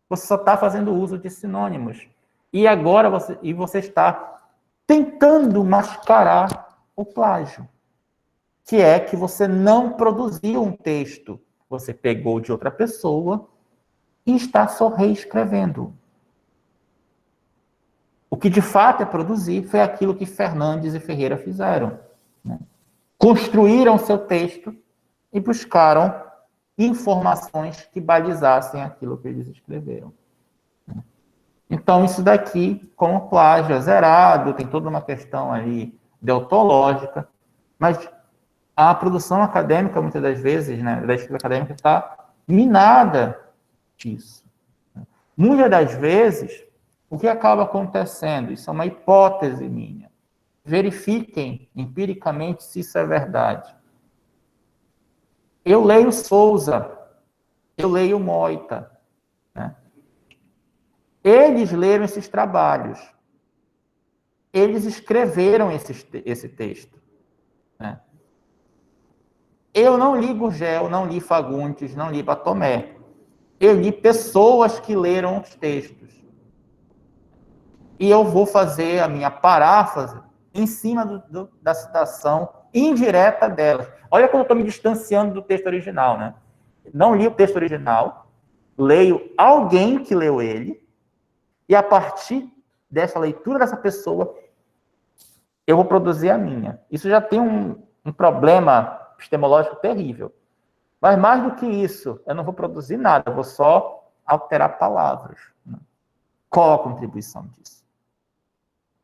Você só está fazendo uso de sinônimos. E agora você está tentando mascarar o plágio, que é que você não produziu um texto. Você pegou de outra pessoa e está só reescrevendo. O que de fato é produzir foi aquilo que Fernandes e Ferreira fizeram, né? Construíram seu texto e buscaram informações que balizassem aquilo que eles escreveram. Então, isso daqui, como plágio, é zerado, tem toda uma questão ali deontológica, mas a produção acadêmica, muitas das vezes, né, da escrita acadêmica, está minada disso. Muitas das vezes, o que acaba acontecendo? Isso é uma hipótese minha. Verifiquem empiricamente se isso é verdade. Eu leio Souza, eu leio Moita, né? Eles leram esses trabalhos. Eles escreveram esse texto, né? Eu não li Gurgel, não li Fagundes, não li Batomé. Eu li pessoas que leram os textos. E eu vou fazer a minha paráfrase em cima da citação indireta delas. Olha como eu estou me distanciando do texto original, né? Não li o texto original, leio alguém que leu ele, e a partir dessa leitura dessa pessoa, eu vou produzir a minha. Isso já tem um problema epistemológico terrível. Mas mais do que isso, eu não vou produzir nada, eu vou só alterar palavras, né? Qual a contribuição disso?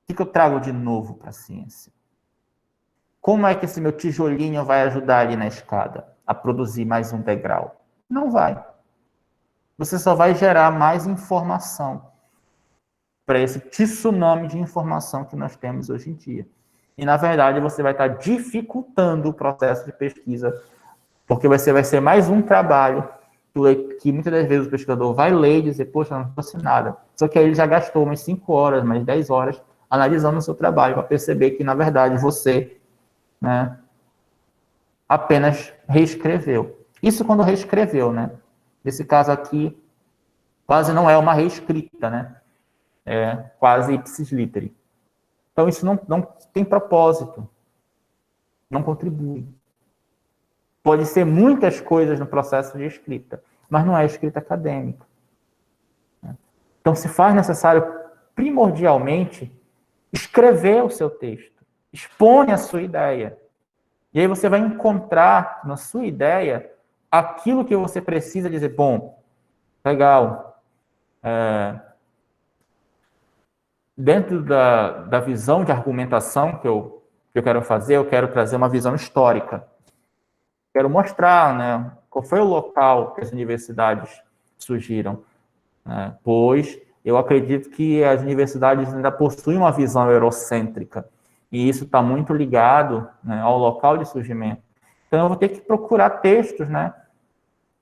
O que eu trago de novo para a ciência? Como é que esse meu tijolinho vai ajudar ali na escada a produzir mais um degrau? Não vai. Você só vai gerar mais informação para esse tsunami de informação que nós temos hoje em dia. E, na verdade, você vai estar dificultando o processo de pesquisa, porque vai ser mais um trabalho que muitas das vezes o pesquisador vai ler e dizer, poxa, não trouxe nada. Só que aí ele já gastou umas 5 horas, mais 10 horas analisando o seu trabalho para perceber que, na verdade, você, né, apenas reescreveu. Isso quando reescreveu, né? Nesse caso aqui, quase não é uma reescrita, né? É quase ipsis literi. Então, isso não tem propósito, não contribui. Pode ser muitas coisas no processo de escrita, mas não é escrita acadêmica. Então, se faz necessário, primordialmente, escrever o seu texto, expõe a sua ideia. E aí você vai encontrar na sua ideia aquilo que você precisa dizer, bom, legal, dentro da visão de argumentação que eu quero fazer, eu quero trazer uma visão histórica. quero mostrar, né, qual foi o local que as universidades surgiram, né, pois eu acredito que as universidades ainda possuem uma visão eurocêntrica, e isso está muito ligado, né, ao local de surgimento. Então, eu vou ter que procurar textos, né,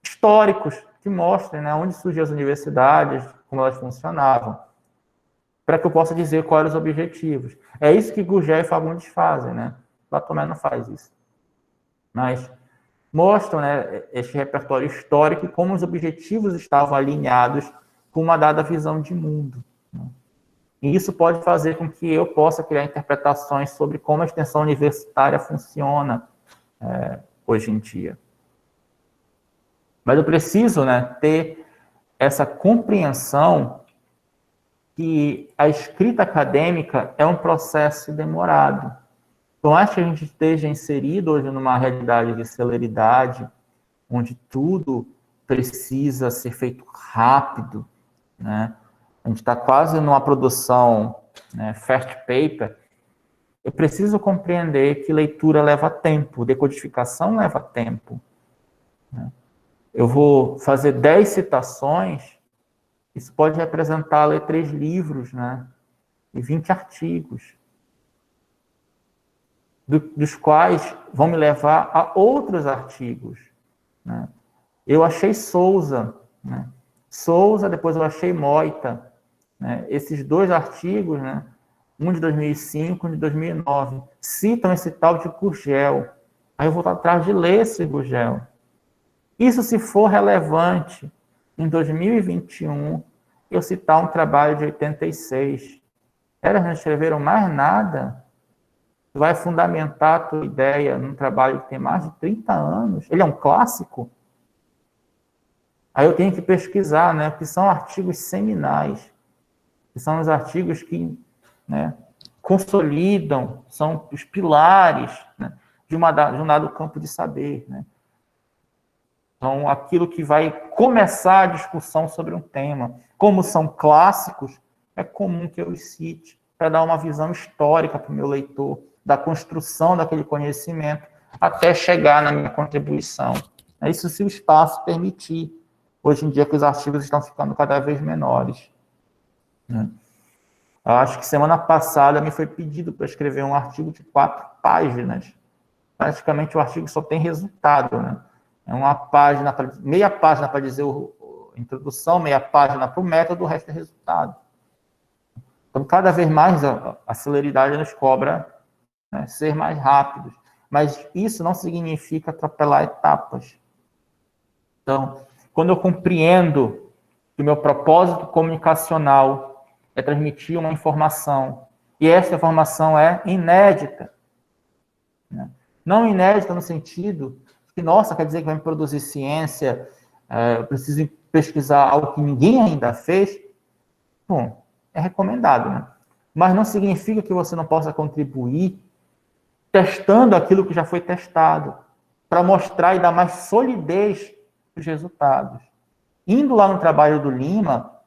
históricos que mostrem, né, onde surgiam as universidades, como elas funcionavam, para que eu possa dizer quais eram os objetivos. É isso que Gurgel e Fagundes fazem, né? Platomé não faz isso. Mas mostram, né, este repertório histórico e como os objetivos estavam alinhados com uma dada visão de mundo. Né? E isso pode fazer com que eu possa criar interpretações sobre como a extensão universitária funciona hoje em dia. Mas eu preciso, né, ter essa compreensão que a escrita acadêmica é um processo demorado. Então, acho que a gente esteja inserido hoje numa realidade de celeridade, onde tudo precisa ser feito rápido, né? A gente está quase numa produção, né, fast paper. Eu preciso compreender que leitura leva tempo, decodificação leva tempo. Né? Eu vou fazer 10 citações, isso pode representar ler 3 livros, né? E 20 artigos, dos quais vão me levar a outros artigos. Né? Eu achei Souza, né? Souza, depois eu achei Moita. Né? Esses 2 artigos, né? Um de 2005 e um de 2009, citam esse tal de Gurgel. Aí eu vou atrás de ler esse Gurgel. Isso se for relevante em 2021, eu citar um trabalho de 86. Elas não escreveram mais nada. Tu vai fundamentar a tua ideia num trabalho que tem mais de 30 anos. Ele é um clássico. Aí eu tenho que pesquisar, né? Que são artigos seminais, que são os artigos que, né, consolidam, são os pilares, né, de um dado campo de saber, né? Então, aquilo que vai começar a discussão sobre um tema. Como são clássicos, é comum que eu os cite para dar uma visão histórica para o meu leitor, da construção daquele conhecimento, até chegar na minha contribuição. É isso se o espaço permitir. Hoje em dia que os artigos estão ficando cada vez menores. Né? Eu acho que semana passada me foi pedido para escrever um artigo de 4 páginas. Praticamente o artigo só tem resultado, né? É uma página, meia página para dizer a introdução, meia página para o método, o resto é resultado. Então, cada vez mais a celeridade nos cobra, né, ser mais rápidos. Mas isso não significa atropelar etapas. Então, quando eu compreendo que o meu propósito comunicacional é transmitir uma informação, e essa informação é inédita, né? Não inédita no sentido que, nossa, quer dizer que vai me produzir ciência, eu preciso pesquisar algo que ninguém ainda fez. Bom, é recomendado, né? Mas não significa que você não possa contribuir testando aquilo que já foi testado, para mostrar e dar mais solidez para os resultados. Indo lá no trabalho do Lima,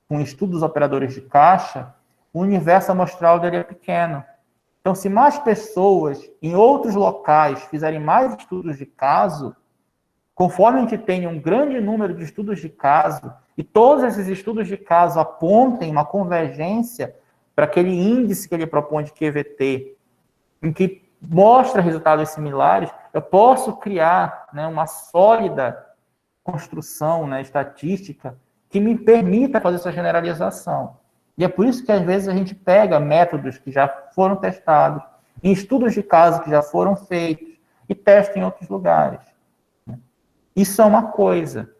com estudos dos operadores de caixa, o universo amostral dele é pequeno. Então, se mais pessoas em outros locais fizerem mais estudos de caso, conforme a gente tem um grande número de estudos de caso, e todos esses estudos de caso apontem uma convergência para aquele índice que ele propõe de QVT, em que mostra resultados similares, eu posso criar, né, uma sólida construção, né, estatística que me permita fazer essa generalização. E é por isso que, às vezes, a gente pega métodos que já foram testados, em estudos de caso que já foram feitos, e testa em outros lugares. Isso é uma coisa,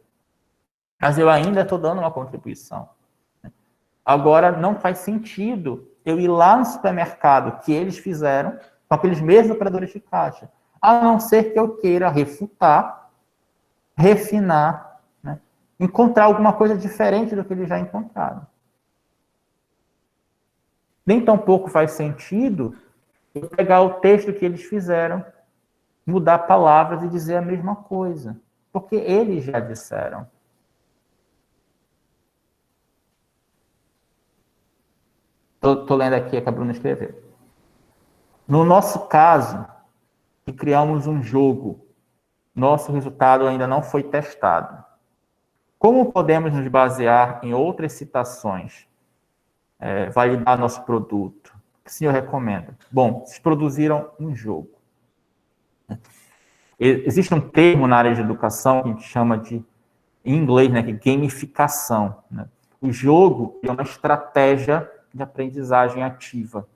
mas eu ainda estou dando uma contribuição. Agora, não faz sentido eu ir lá no supermercado que eles fizeram, com aqueles mesmos operadores de caixa, a não ser que eu queira refutar, refinar, né, encontrar alguma coisa diferente do que eles já encontraram. Nem tampouco faz sentido eu pegar o texto que eles fizeram, mudar palavras e dizer a mesma coisa, porque eles já disseram. Estou lendo aqui a que a Bruna escreveu. No nosso caso, que criamos um jogo nosso resultado ainda não foi testado. Como podemos nos basear em outras citações? Validar nosso produto? O que o senhor recomenda? Bom, vocês produziram um jogo. Existe um termo na área de educação que a gente chama de, em inglês, né, que é gamificação. Né? O jogo é uma estratégia de aprendizagem ativa.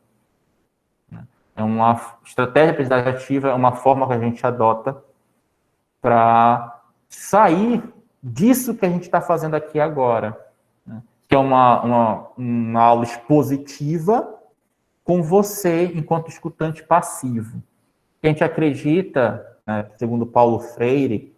É uma estratégia de aprendizagem ativa, é uma forma que a gente adota para sair disso que a gente está fazendo aqui agora, né? Que é uma aula expositiva com você enquanto escutante passivo. A gente acredita, né, segundo Paulo Freire,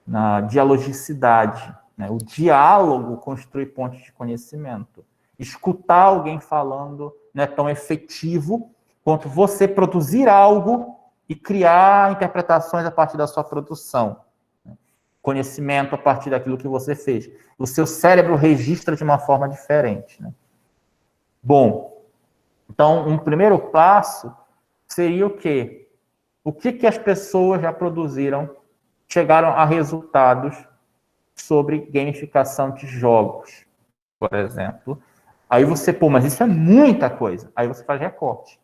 na dialogicidade. Né? O diálogo constrói pontes de conhecimento. Escutar alguém falando não é tão efetivo quanto você produzir algo e criar interpretações a partir da sua produção. Conhecimento a partir daquilo que você fez. O seu cérebro registra de uma forma diferente. Né? Bom, então, um primeiro passo seria o quê? O que as pessoas já produziram, chegaram a resultados sobre gamificação de jogos, por exemplo. Aí você, mas isso é muita coisa. Aí você faz recorte.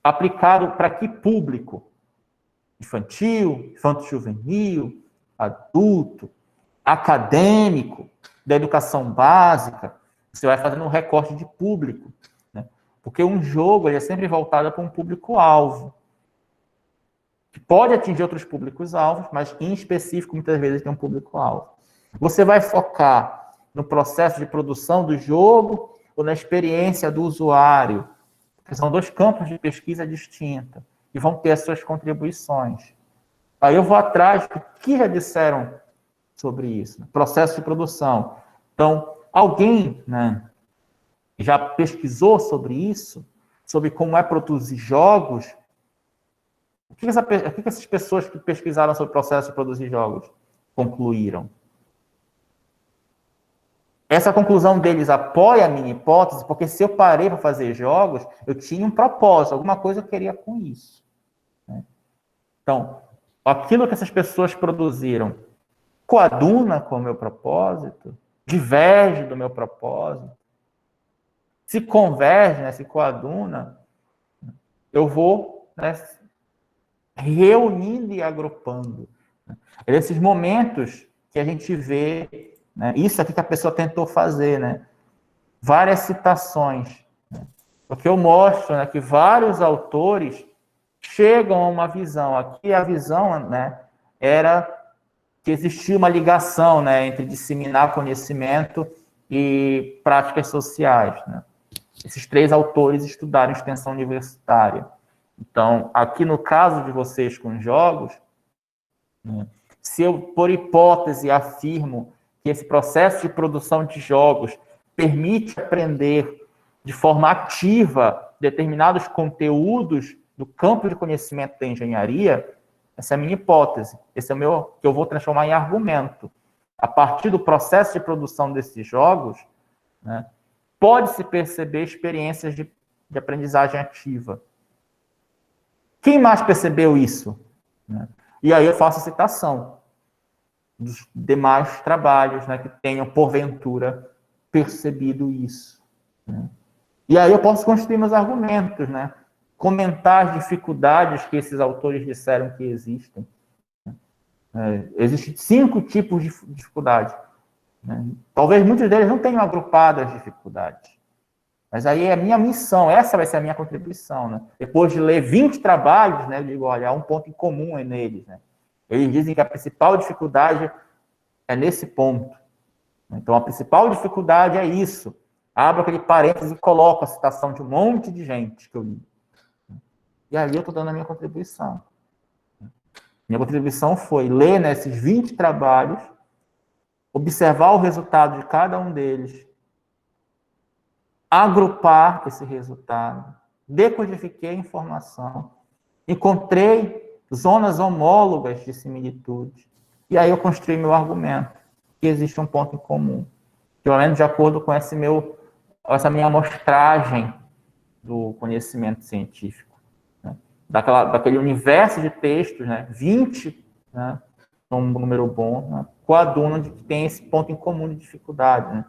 Aplicado para que público? Infantil, infanto-juvenil, adulto, acadêmico, da educação básica. Você vai fazendo um recorte de público. Né? Porque um jogo ele é sempre voltado para um público-alvo. Que pode atingir outros públicos-alvos, mas em específico, muitas vezes, tem um público-alvo. Você vai focar no processo de produção do jogo ou na experiência do usuário? Porque são dois campos de pesquisa distintos e vão ter as suas contribuições. Aí eu vou atrás do que já disseram sobre isso, né? Processo de produção. Então, alguém, né, já pesquisou sobre isso, sobre como é produzir jogos? O que essas pessoas que pesquisaram sobre o processo de produzir jogos concluíram? Essa conclusão deles apoia a minha hipótese, porque se eu parei para fazer jogos, eu tinha um propósito, alguma coisa eu queria com isso. Né? Então, aquilo que essas pessoas produziram coaduna com o meu propósito, diverge do meu propósito, se converge, né, se coaduna, eu vou, né, reunindo e agrupando. É nesses momentos que a gente vê, né, isso aqui que a pessoa tentou fazer, né, várias citações, né, porque eu mostro, né, que vários autores chegam a uma visão. Aqui a visão, né, era que existia uma ligação, né, entre disseminar conhecimento e práticas sociais. Né? Esses três autores estudaram extensão universitária. Então, aqui no caso de vocês com jogos, né, se eu, por hipótese, afirmo que esse processo de produção de jogos permite aprender de forma ativa determinados conteúdos do campo de conhecimento da engenharia, essa é a minha hipótese. Esse é o meu, que eu vou transformar em argumento. A partir do processo de produção desses jogos, né, pode-se perceber experiências de aprendizagem ativa. Quem mais percebeu isso? Né? E aí eu faço a citação dos demais trabalhos, né, que tenham, porventura, percebido isso. Né? E aí eu posso construir meus argumentos, né? Comentar as dificuldades que esses autores disseram que existem. Existem 5 tipos de dificuldade. Né? Talvez muitos deles não tenham agrupado as dificuldades. Mas aí é a minha missão, essa vai ser a minha contribuição. Né? Depois de ler 20 trabalhos, né, eu digo, olha, há um ponto em comum neles. Né? Eles dizem que a principal dificuldade é nesse ponto. Então, a principal dificuldade é isso. Abro aquele parênteses e coloco a citação de um monte de gente que eu li. E aí eu estou dando a minha contribuição. Minha contribuição foi ler nesses 20 trabalhos, observar o resultado de cada um deles, agrupar esse resultado, decodifiquei a informação, encontrei zonas homólogas de similitude, e aí eu construí meu argumento, que existe um ponto em comum, pelo menos de acordo com essa minha amostragem do conhecimento científico. Né? daquele universo de textos, né, 20, né, é um número bom, né, coadunam de que tem esse ponto em comum de dificuldade. Né.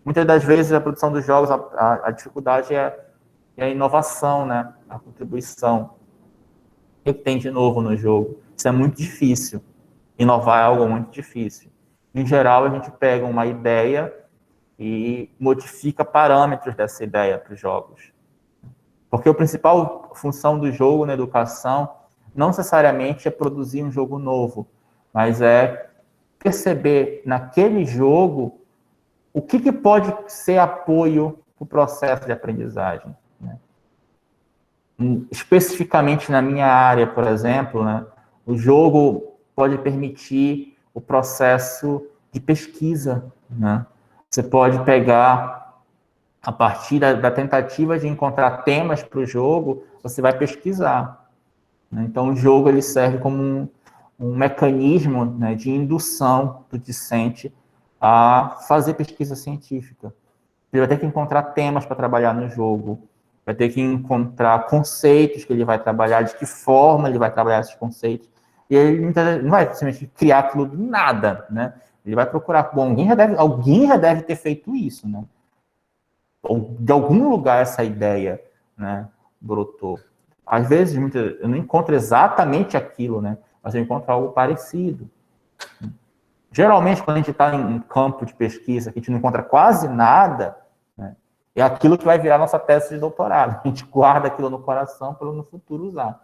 Muitas das vezes a produção dos jogos, a dificuldade é a inovação, né, a contribuição. O que tem de novo no jogo? Isso é muito difícil. Inovar é algo muito difícil. Em geral, a gente pega uma ideia e modifica parâmetros dessa ideia para os jogos. Porque a principal função do jogo na educação não necessariamente é produzir um jogo novo, mas é perceber naquele jogo o que pode ser apoio para o processo de aprendizagem. Né? Especificamente na minha área, por exemplo, né, o jogo pode permitir o processo de pesquisa. Né? Você pode pegar, a partir da tentativa de encontrar temas para o jogo, você vai pesquisar. Né? Então, o jogo ele serve como um mecanismo, né, de indução do discente a fazer pesquisa científica. Ele vai ter que encontrar temas para trabalhar no jogo, vai ter que encontrar conceitos que ele vai trabalhar, de que forma ele vai trabalhar esses conceitos. E ele não vai simplesmente criar aquilo do nada, né? Ele vai procurar, bom, alguém já deve ter feito isso, né? Ou de algum lugar essa ideia, né, brotou. Às vezes, eu não encontro exatamente aquilo, né? Mas eu encontro algo parecido. Geralmente, quando a gente está em um campo de pesquisa que a gente não encontra quase nada, né, é aquilo que vai virar nossa tese de doutorado. A gente guarda aquilo no coração para no futuro usar.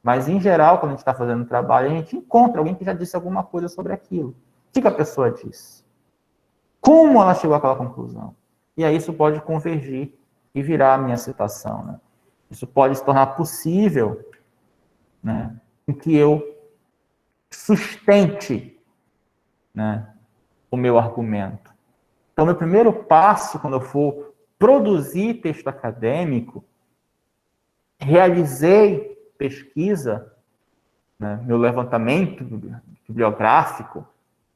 Mas, em geral, quando a gente está fazendo trabalho, a gente encontra alguém que já disse alguma coisa sobre aquilo. O que a pessoa disse? Como ela chegou àquela conclusão? E aí isso pode convergir e virar a minha citação. Né? Isso pode se tornar possível, né, em que eu sustente, né, o meu argumento. Então, meu primeiro passo, quando eu for produzir texto acadêmico, realizei pesquisa, né, meu levantamento bibliográfico,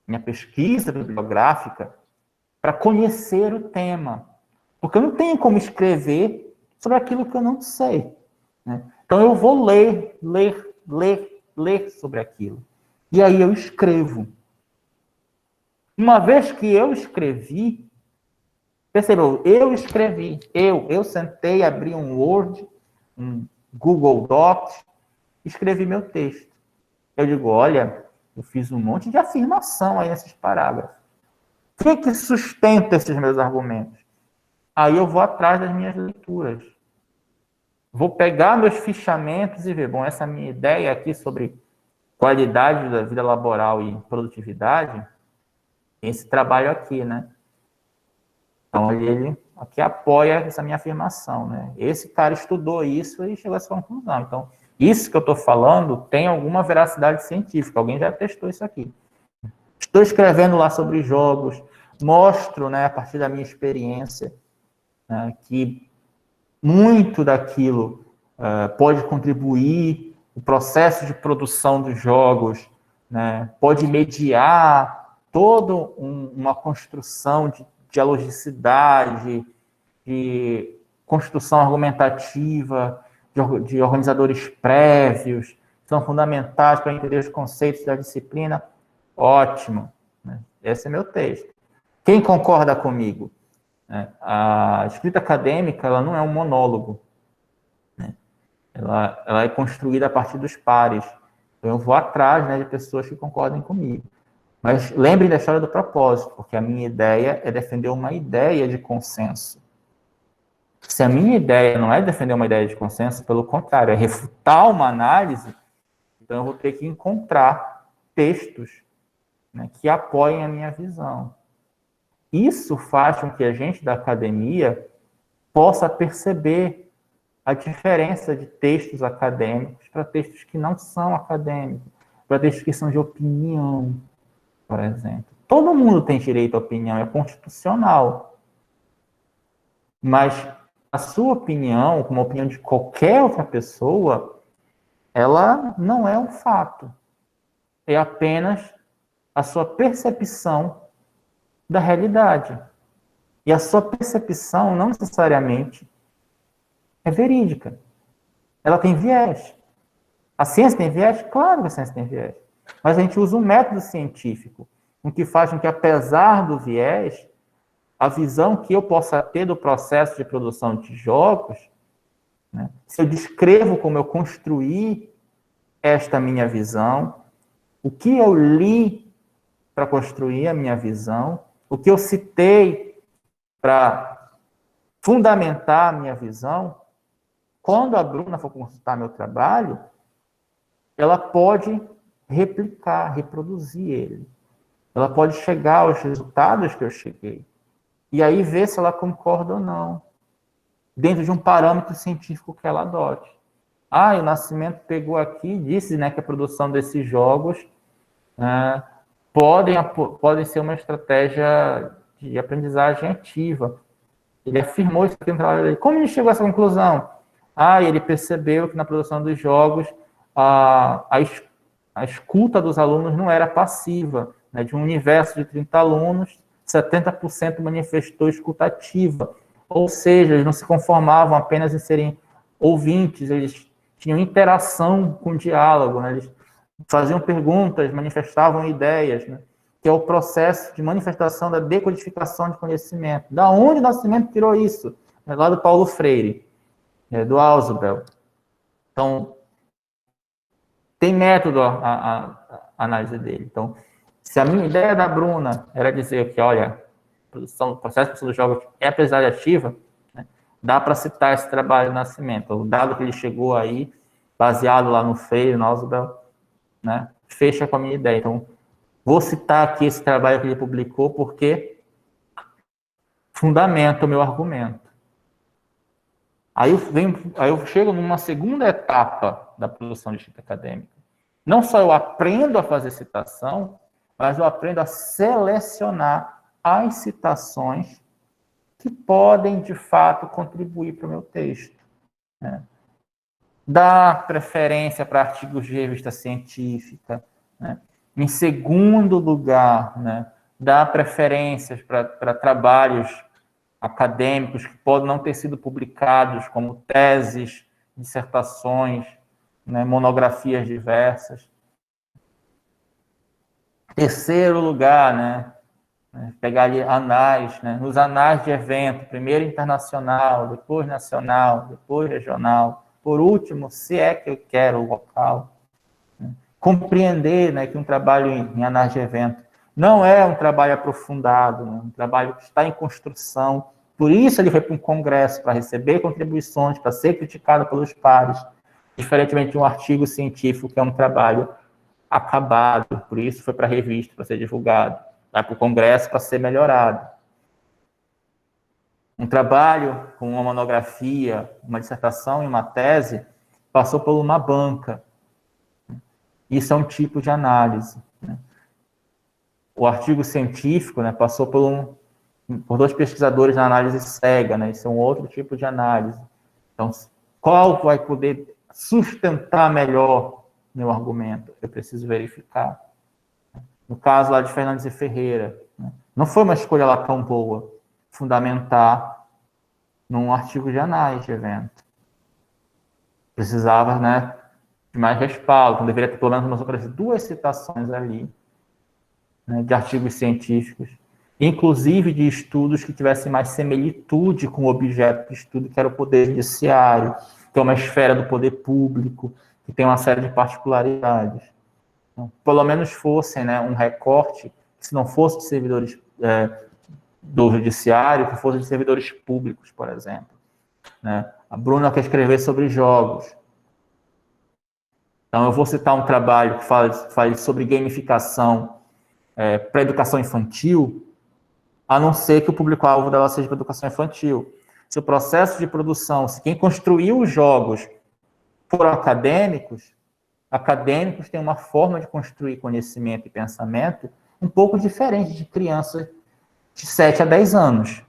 minha pesquisa bibliográfica, para conhecer o tema. Porque eu não tenho como escrever sobre aquilo que eu não sei. Né? Então, eu vou ler sobre aquilo. E aí eu escrevo. Uma vez que eu escrevi, percebeu? Eu escrevi. Eu sentei, abri um Word, um Google Docs, escrevi meu texto. Eu digo, olha, eu fiz um monte de afirmação aí nesses parágrafos. O que sustenta esses meus argumentos? Aí eu vou atrás das minhas leituras. Vou pegar meus fichamentos e ver, bom, essa minha ideia aqui sobre qualidade da vida laboral e produtividade, esse trabalho aqui, né? Então, ele aqui apoia essa minha afirmação, né? Esse cara estudou isso e chegou a essa conclusão. Então, isso que eu estou falando tem alguma veracidade científica. Alguém já testou isso aqui. Estou escrevendo lá sobre jogos, mostro, né, a partir da minha experiência, né, que muito daquilo pode contribuir, o processo de produção dos jogos, né, pode mediar toda uma construção de dialogicidade, de construção argumentativa, de organizadores prévios, são fundamentais para entender os conceitos da disciplina. Ótimo. Né? Esse é meu texto. Quem concorda comigo? A escrita acadêmica ela não é um monólogo. Né? Ela é construída a partir dos pares. Então, eu vou atrás, né, de pessoas que concordem comigo. Mas lembrem da história do propósito, porque a minha ideia é defender uma ideia de consenso. Se a minha ideia não é defender uma ideia de consenso, pelo contrário, é refutar uma análise, então eu vou ter que encontrar textos, né, que apoiem a minha visão. Isso faz com que a gente da academia possa perceber a diferença de textos acadêmicos para textos que não são acadêmicos, para textos que são de opinião, por exemplo. Todo mundo tem direito à opinião, é constitucional. Mas a sua opinião, como a opinião de qualquer outra pessoa, ela não é um fato. É apenas a sua percepção da realidade. E a sua percepção não necessariamente é verídica. Ela tem viés. A ciência tem viés? Claro que a ciência tem viés. Mas a gente usa um método científico, o que faz com que, apesar do viés, a visão que eu possa ter do processo de produção de jogos, né, se eu descrevo como eu construí esta minha visão, o que eu li para construir a minha visão, o que eu citei para fundamentar a minha visão, quando a Bruna for consultar meu trabalho, ela pode replicar, reproduzir ele. Ela pode chegar aos resultados que eu cheguei. E aí ver se ela concorda ou não, dentro de um parâmetro científico que ela adote. O Nascimento pegou aqui e disse, né, que a produção desses jogos podem ser uma estratégia de aprendizagem ativa. Ele afirmou isso aqui no trabalho dele. Como ele chegou a essa conclusão? Ele percebeu que na produção dos jogos a escuta dos alunos não era passiva. Né? De um universo de 30 alunos, 70% manifestou escuta ativa. Ou seja, eles não se conformavam apenas em serem ouvintes, eles tinham interação com o diálogo, né? Eles faziam perguntas, manifestavam ideias, né? Que é o processo de manifestação da decodificação de conhecimento. Da onde o Nascimento tirou isso? É lá do Paulo Freire, do Ausubel. Então, tem método a análise dele. Então, se a minha ideia da Bruna era dizer que, olha, o processo de produção dos jogos é aprendizagem ativa, né, dá para citar esse trabalho do Nascimento. O dado que ele chegou aí, baseado lá no Freire, no Ausubel, né, fecha com a minha ideia. Então, vou citar aqui esse trabalho que ele publicou porque fundamenta o meu argumento. Aí eu chego numa segunda etapa da produção de escrita acadêmica. Não só eu aprendo a fazer citação, mas eu aprendo a selecionar as citações que podem, de fato, contribuir para o meu texto. Né? Dar preferência para artigos de revista científica. Né? Em segundo lugar, né, dar preferências para trabalhos acadêmicos que podem não ter sido publicados, como teses, dissertações, né, monografias diversas. Terceiro lugar, né, pegar ali anais, né, nos anais de evento, primeiro internacional, depois nacional, depois regional, por último, se é que eu quero o local. Né, compreender, né, que um trabalho em anais de evento não é um trabalho aprofundado, né, um trabalho que está em construção. Por isso ele foi para um congresso, para receber contribuições, para ser criticado pelos pares, diferentemente de um artigo científico, que é um trabalho acabado, por isso foi para a revista, para ser divulgado, vai para o congresso para ser melhorado. Um trabalho com uma monografia, uma dissertação e uma tese, passou por uma banca. Isso é um tipo de análise. Né? O artigo científico, né, passou por dois pesquisadores na análise cega, né? Isso é um outro tipo de análise. Então, qual vai poder sustentar melhor meu argumento? Eu preciso verificar. No caso lá de Fernandes e Ferreira, né? Não foi uma escolha lá tão boa fundamentar num artigo de análise de evento. Precisava, né, de mais respaldo. Então, deveria ter pelo menos umas outras 2 citações ali, né, de artigos científicos, inclusive de estudos que tivessem mais similitude com o objeto de estudo, que era o poder judiciário, que é uma esfera do poder público, que tem uma série de particularidades. Então, pelo menos fossem, né, um recorte, se não fosse de servidores do judiciário, que fosse de servidores públicos, por exemplo. Né? A Bruna quer escrever sobre jogos. Então, eu vou citar um trabalho que fala sobre gamificação para a educação infantil, a não ser que o público-alvo dela seja para a educação infantil. Se o processo de produção, se quem construiu os jogos foram acadêmicos têm uma forma de construir conhecimento e pensamento um pouco diferente de crianças de 7 a 10 anos.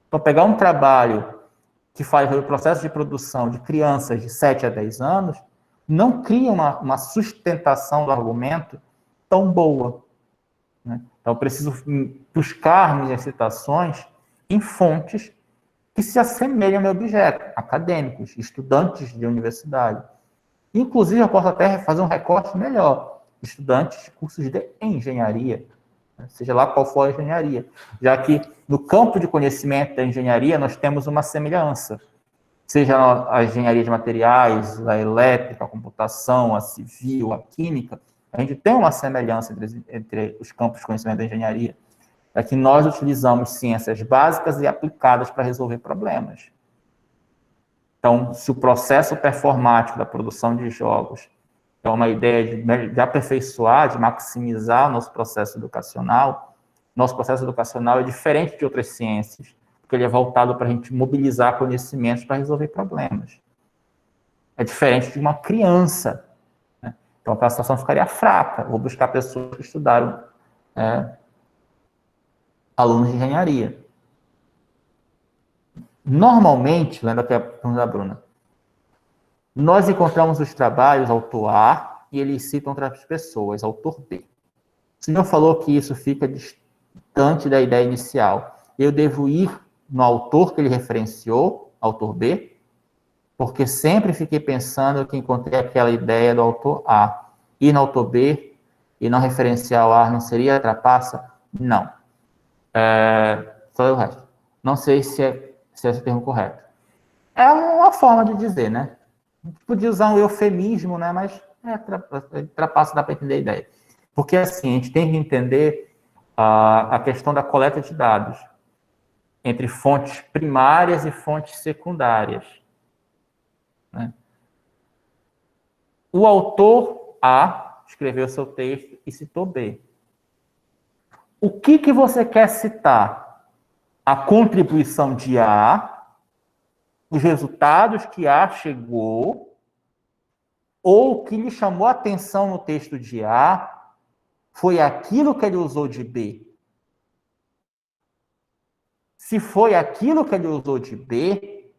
Então, pegar um trabalho que faz o processo de produção de crianças de 7 a 10 anos não cria uma sustentação do argumento tão boa. Né? Então, eu preciso buscar minhas citações em fontes que se assemelhem ao meu objeto, acadêmicos, estudantes de universidade. Inclusive, eu posso até fazer um recorte melhor. Estudantes de cursos de engenharia, seja lá qual for a engenharia, já que no campo de conhecimento da engenharia nós temos uma semelhança, seja a engenharia de materiais, a elétrica, a computação, a civil, a química, a gente tem uma semelhança entre os campos de conhecimento da engenharia, é que nós utilizamos ciências básicas e aplicadas para resolver problemas. Então, se o processo performático da produção de jogos é uma ideia de aperfeiçoar, de maximizar o nosso processo educacional é diferente de outras ciências, porque ele é voltado para a gente mobilizar conhecimentos para resolver problemas. É diferente de uma criança, né? Então, a classificação ficaria fraca. Vou buscar pessoas que estudaram alunos de engenharia. Normalmente, lendo aqui a pergunta da Bruna, nós encontramos os trabalhos autor A e eles citam outras pessoas, autor B. O senhor falou que isso fica distante da ideia inicial. Eu devo ir no autor que ele referenciou, autor B, porque sempre fiquei pensando que encontrei aquela ideia do autor A. Ir no autor B e não referenciar o A não seria trapaça? Não. Só o resto. Não sei se é esse o termo correto. É uma forma de dizer, né? A gente podia usar um eufemismo, né? Mas trapaça, dá para entender a ideia. Porque, assim, a gente tem que entender a questão da coleta de dados entre fontes primárias e fontes secundárias, né? O autor A escreveu seu texto e citou B. O que você quer citar? A contribuição de A, os resultados que A chegou, ou o que lhe chamou a atenção no texto de A foi aquilo que ele usou de B. Se foi aquilo que ele usou de B,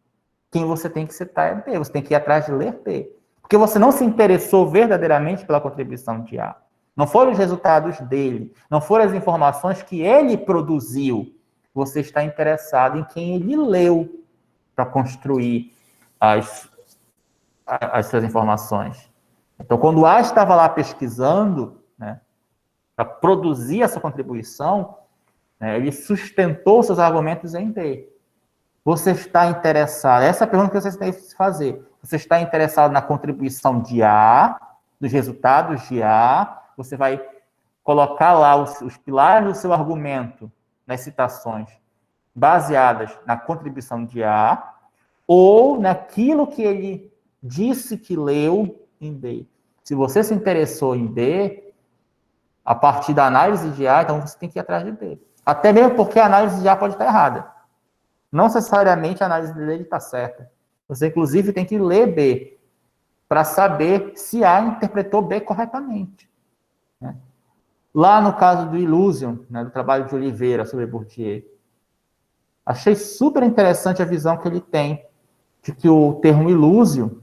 quem você tem que citar é B. Você tem que ir atrás de ler B. Porque você não se interessou verdadeiramente pela contribuição de A. Não foram os resultados dele, não foram as informações que ele produziu. Você está interessado em quem ele leu para construir as suas informações. Então, quando A estava lá pesquisando, né, para produzir essa contribuição, né, ele sustentou seus argumentos em B. Você está interessado, essa é a pergunta que você tem que se fazer. Você está interessado na contribuição de A, dos resultados de A, você vai colocar lá os pilares do seu argumento nas citações baseadas na contribuição de A, ou naquilo que ele disse que leu em B. Se você se interessou em B, a partir da análise de A, então você tem que ir atrás de B. Até mesmo porque a análise de A pode estar errada. Não necessariamente a análise dele está certa. Você, inclusive, tem que ler B para saber se A interpretou B corretamente, né? Lá no caso do Illusion, né, do trabalho de Oliveira sobre Bourdieu, achei super interessante a visão que ele tem de que o termo ilúsio,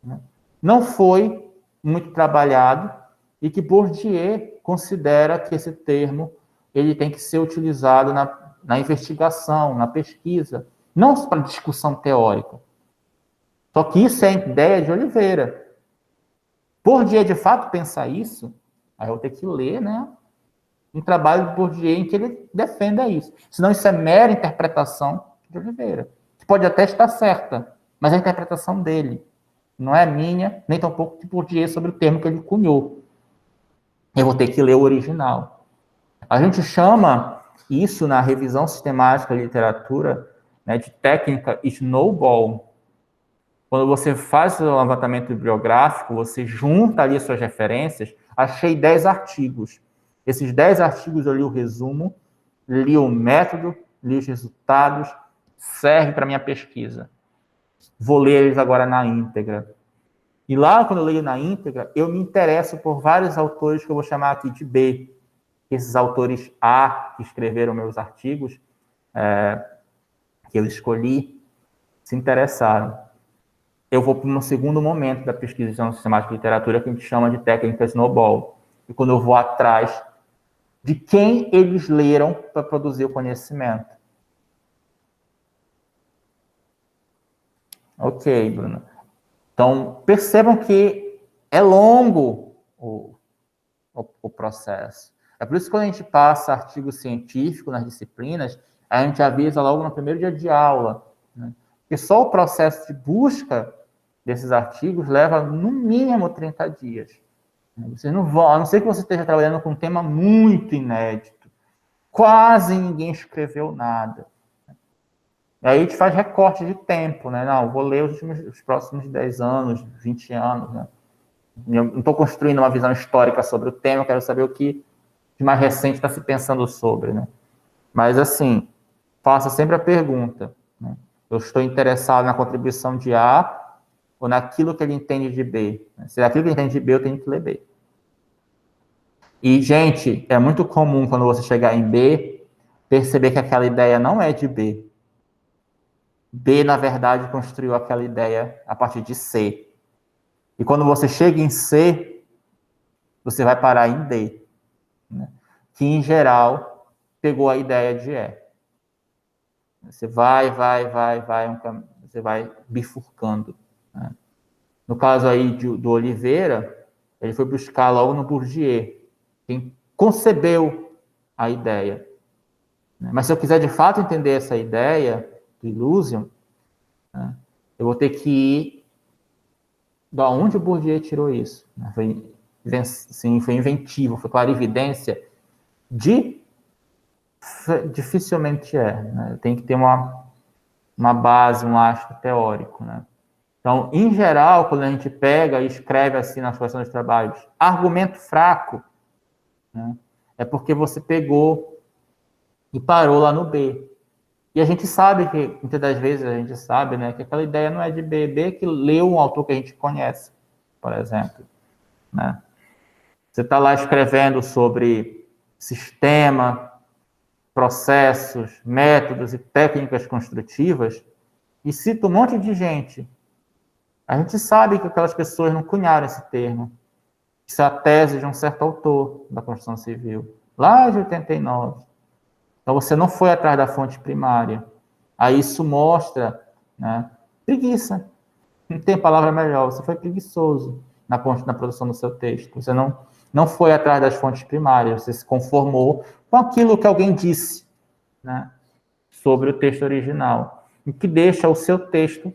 né, não foi muito trabalhado e que Bourdieu considera que esse termo ele tem que ser utilizado na investigação, na pesquisa, não para discussão teórica. Só que isso é a ideia de Oliveira. Bourdieu, de fato, pensa isso, aí eu vou ter que ler, né, um trabalho de Bourdieu em que ele defenda isso. Senão isso é mera interpretação de Oliveira, que pode até estar certa, mas é a interpretação dele. Não é minha, nem tampouco de Bourdieu sobre o termo que ele cunhou. Eu vou ter que ler o original. A gente chama isso, na revisão sistemática da literatura, né, de técnica snowball. Quando você faz o levantamento bibliográfico, você junta ali as suas referências. Achei 10 artigos. Esses 10 artigos eu li o resumo, li o método, li os resultados, serve para minha pesquisa. Vou ler eles agora na íntegra. E lá, quando eu leio na íntegra, eu me interesso por vários autores que eu vou chamar aqui de B. Esses autores A, que escreveram meus artigos, que eu escolhi, se interessaram. Eu vou para um segundo momento da pesquisa sistemática de literatura, que a gente chama de técnica snowball. E quando eu vou atrás de quem eles leram para produzir o conhecimento. Ok, Bruno. Então, percebam que é longo o processo. É por isso que quando a gente passa artigo científico nas disciplinas, a gente avisa logo no primeiro dia de aula, né? Porque só o processo de busca desses artigos leva no mínimo 30 dias. Vocês não vão, a não ser que você esteja trabalhando com um tema muito inédito. Quase ninguém escreveu nada. E aí a gente faz recorte de tempo, né? Não, vou ler os próximos 10 anos, 20 anos, né? Eu não estou construindo uma visão histórica sobre o tema, eu quero saber o que de mais recente está se pensando sobre, né? Mas, assim, faça sempre a pergunta, né? Eu estou interessado na contribuição de A ou naquilo que ele entende de B? Se é aquilo que ele entende de B, eu tenho que ler B. E, gente, é muito comum quando você chegar em B, perceber que aquela ideia não é de B. B, na verdade, construiu aquela ideia a partir de C. E quando você chega em C, você vai parar em D, né? Que, em geral, pegou a ideia de E. Você vai, você vai bifurcando, né? No caso aí do Oliveira, ele foi buscar logo no Bourdieu, quem concebeu a ideia. Mas se eu quiser de fato entender essa ideia do Illusion, né, eu vou ter que ir da onde o Bourdieu tirou isso. Foi inventivo, foi clarividência. Dificilmente é. Né? Tem que ter uma base, um lastro teórico. Né? Então, em geral, quando a gente pega e escreve assim nas questões dos trabalhos, argumento fraco, né, é porque você pegou e parou lá no B. E a gente sabe que, muitas das vezes, a gente sabe, né, que aquela ideia não é de B. B que leu um autor que a gente conhece, por exemplo. Né? Você está lá escrevendo sobre sistema, processos, métodos e técnicas construtivas e cita um monte de gente. A gente sabe que aquelas pessoas não cunharam esse termo. Isso é a tese de um certo autor da construção civil, lá de 89. Então, você não foi atrás da fonte primária. Aí isso mostra, né, preguiça. Não tem palavra melhor. Você foi preguiçoso na produção do seu texto. Você não foi atrás das fontes primárias. Você se conformou com aquilo que alguém disse, né, sobre o texto original, o que deixa o seu texto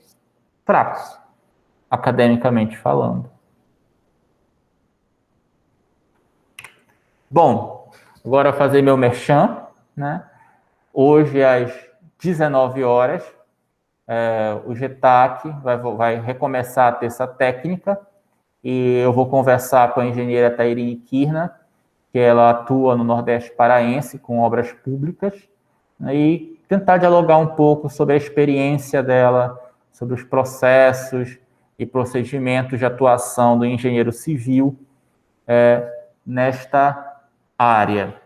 fraco, academicamente falando. Bom, agora eu vou fazer meu merchan, né? Hoje, às 19 horas, o GETAC vai recomeçar a terça técnica e eu vou conversar com a engenheira Tairi Kirna, que ela atua no Nordeste Paraense com obras públicas, né, e tentar dialogar um pouco sobre a experiência dela, sobre os processos e procedimentos de atuação do engenheiro civil nesta área.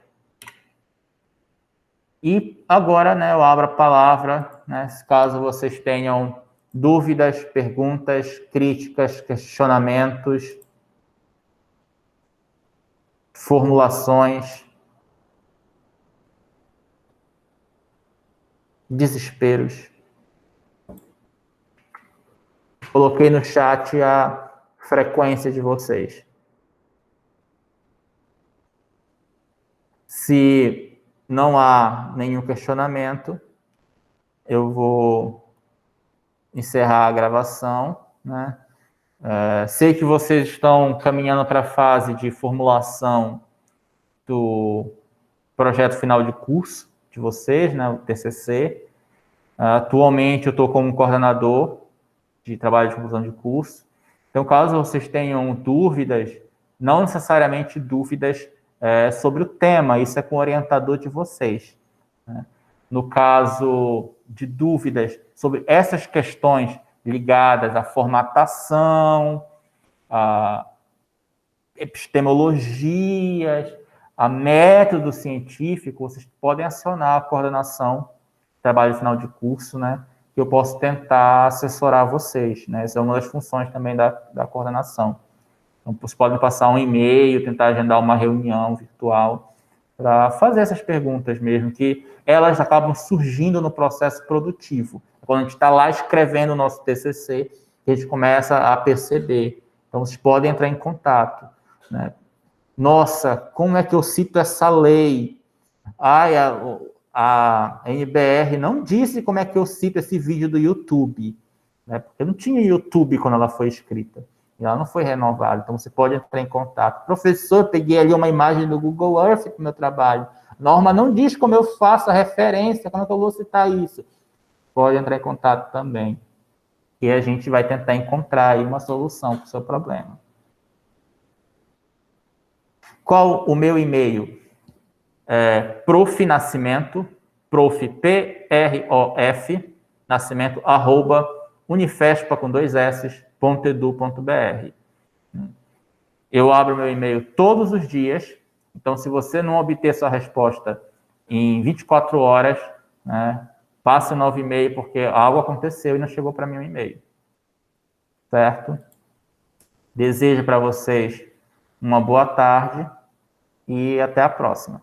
E agora, né, eu abro a palavra, né, caso vocês tenham dúvidas, perguntas, críticas, questionamentos, formulações, desesperos. Coloquei no chat a frequência de vocês. Se não há nenhum questionamento, eu vou encerrar a gravação, né? Sei que vocês estão caminhando para a fase de formulação do projeto final de curso de vocês, né, o TCC. Atualmente eu estou como coordenador de trabalho de conclusão de curso. Então, caso vocês tenham dúvidas, não necessariamente dúvidas sobre o tema, isso é com o orientador de vocês, né? No caso de dúvidas sobre essas questões ligadas à formatação, a epistemologias, a método científico, vocês podem acionar a coordenação de trabalho final de curso, né, que eu posso tentar assessorar vocês, né? Essa é uma das funções também da coordenação. Então, vocês podem passar um e-mail, tentar agendar uma reunião virtual para fazer essas perguntas mesmo, que elas acabam surgindo no processo produtivo. Quando a gente está lá escrevendo o nosso TCC, a gente começa a perceber. Então, vocês podem entrar em contato, né? Nossa, como é que eu cito essa lei? Ai, a NBR não disse como é que eu cito esse vídeo do YouTube, né? Porque não tinha YouTube quando ela foi escrita. E ela não foi renovada. Então, você pode entrar em contato. Professor, eu peguei ali uma imagem do Google Earth para o meu trabalho. Norma não diz como eu faço a referência, como é que eu vou citar isso. Pode entrar em contato também. E a gente vai tentar encontrar aí uma solução para o seu problema. Qual o meu e-mail? Profnascimento, prof, P-R-O-F, nascimento, @ unifespa, com 2 S, .edu.br. Eu abro meu e-mail todos os dias, então se você não obter sua resposta em 24 horas, né, passe um novo e-mail, porque algo aconteceu e não chegou para mim o e-mail. Certo? Desejo para vocês uma boa tarde e até a próxima.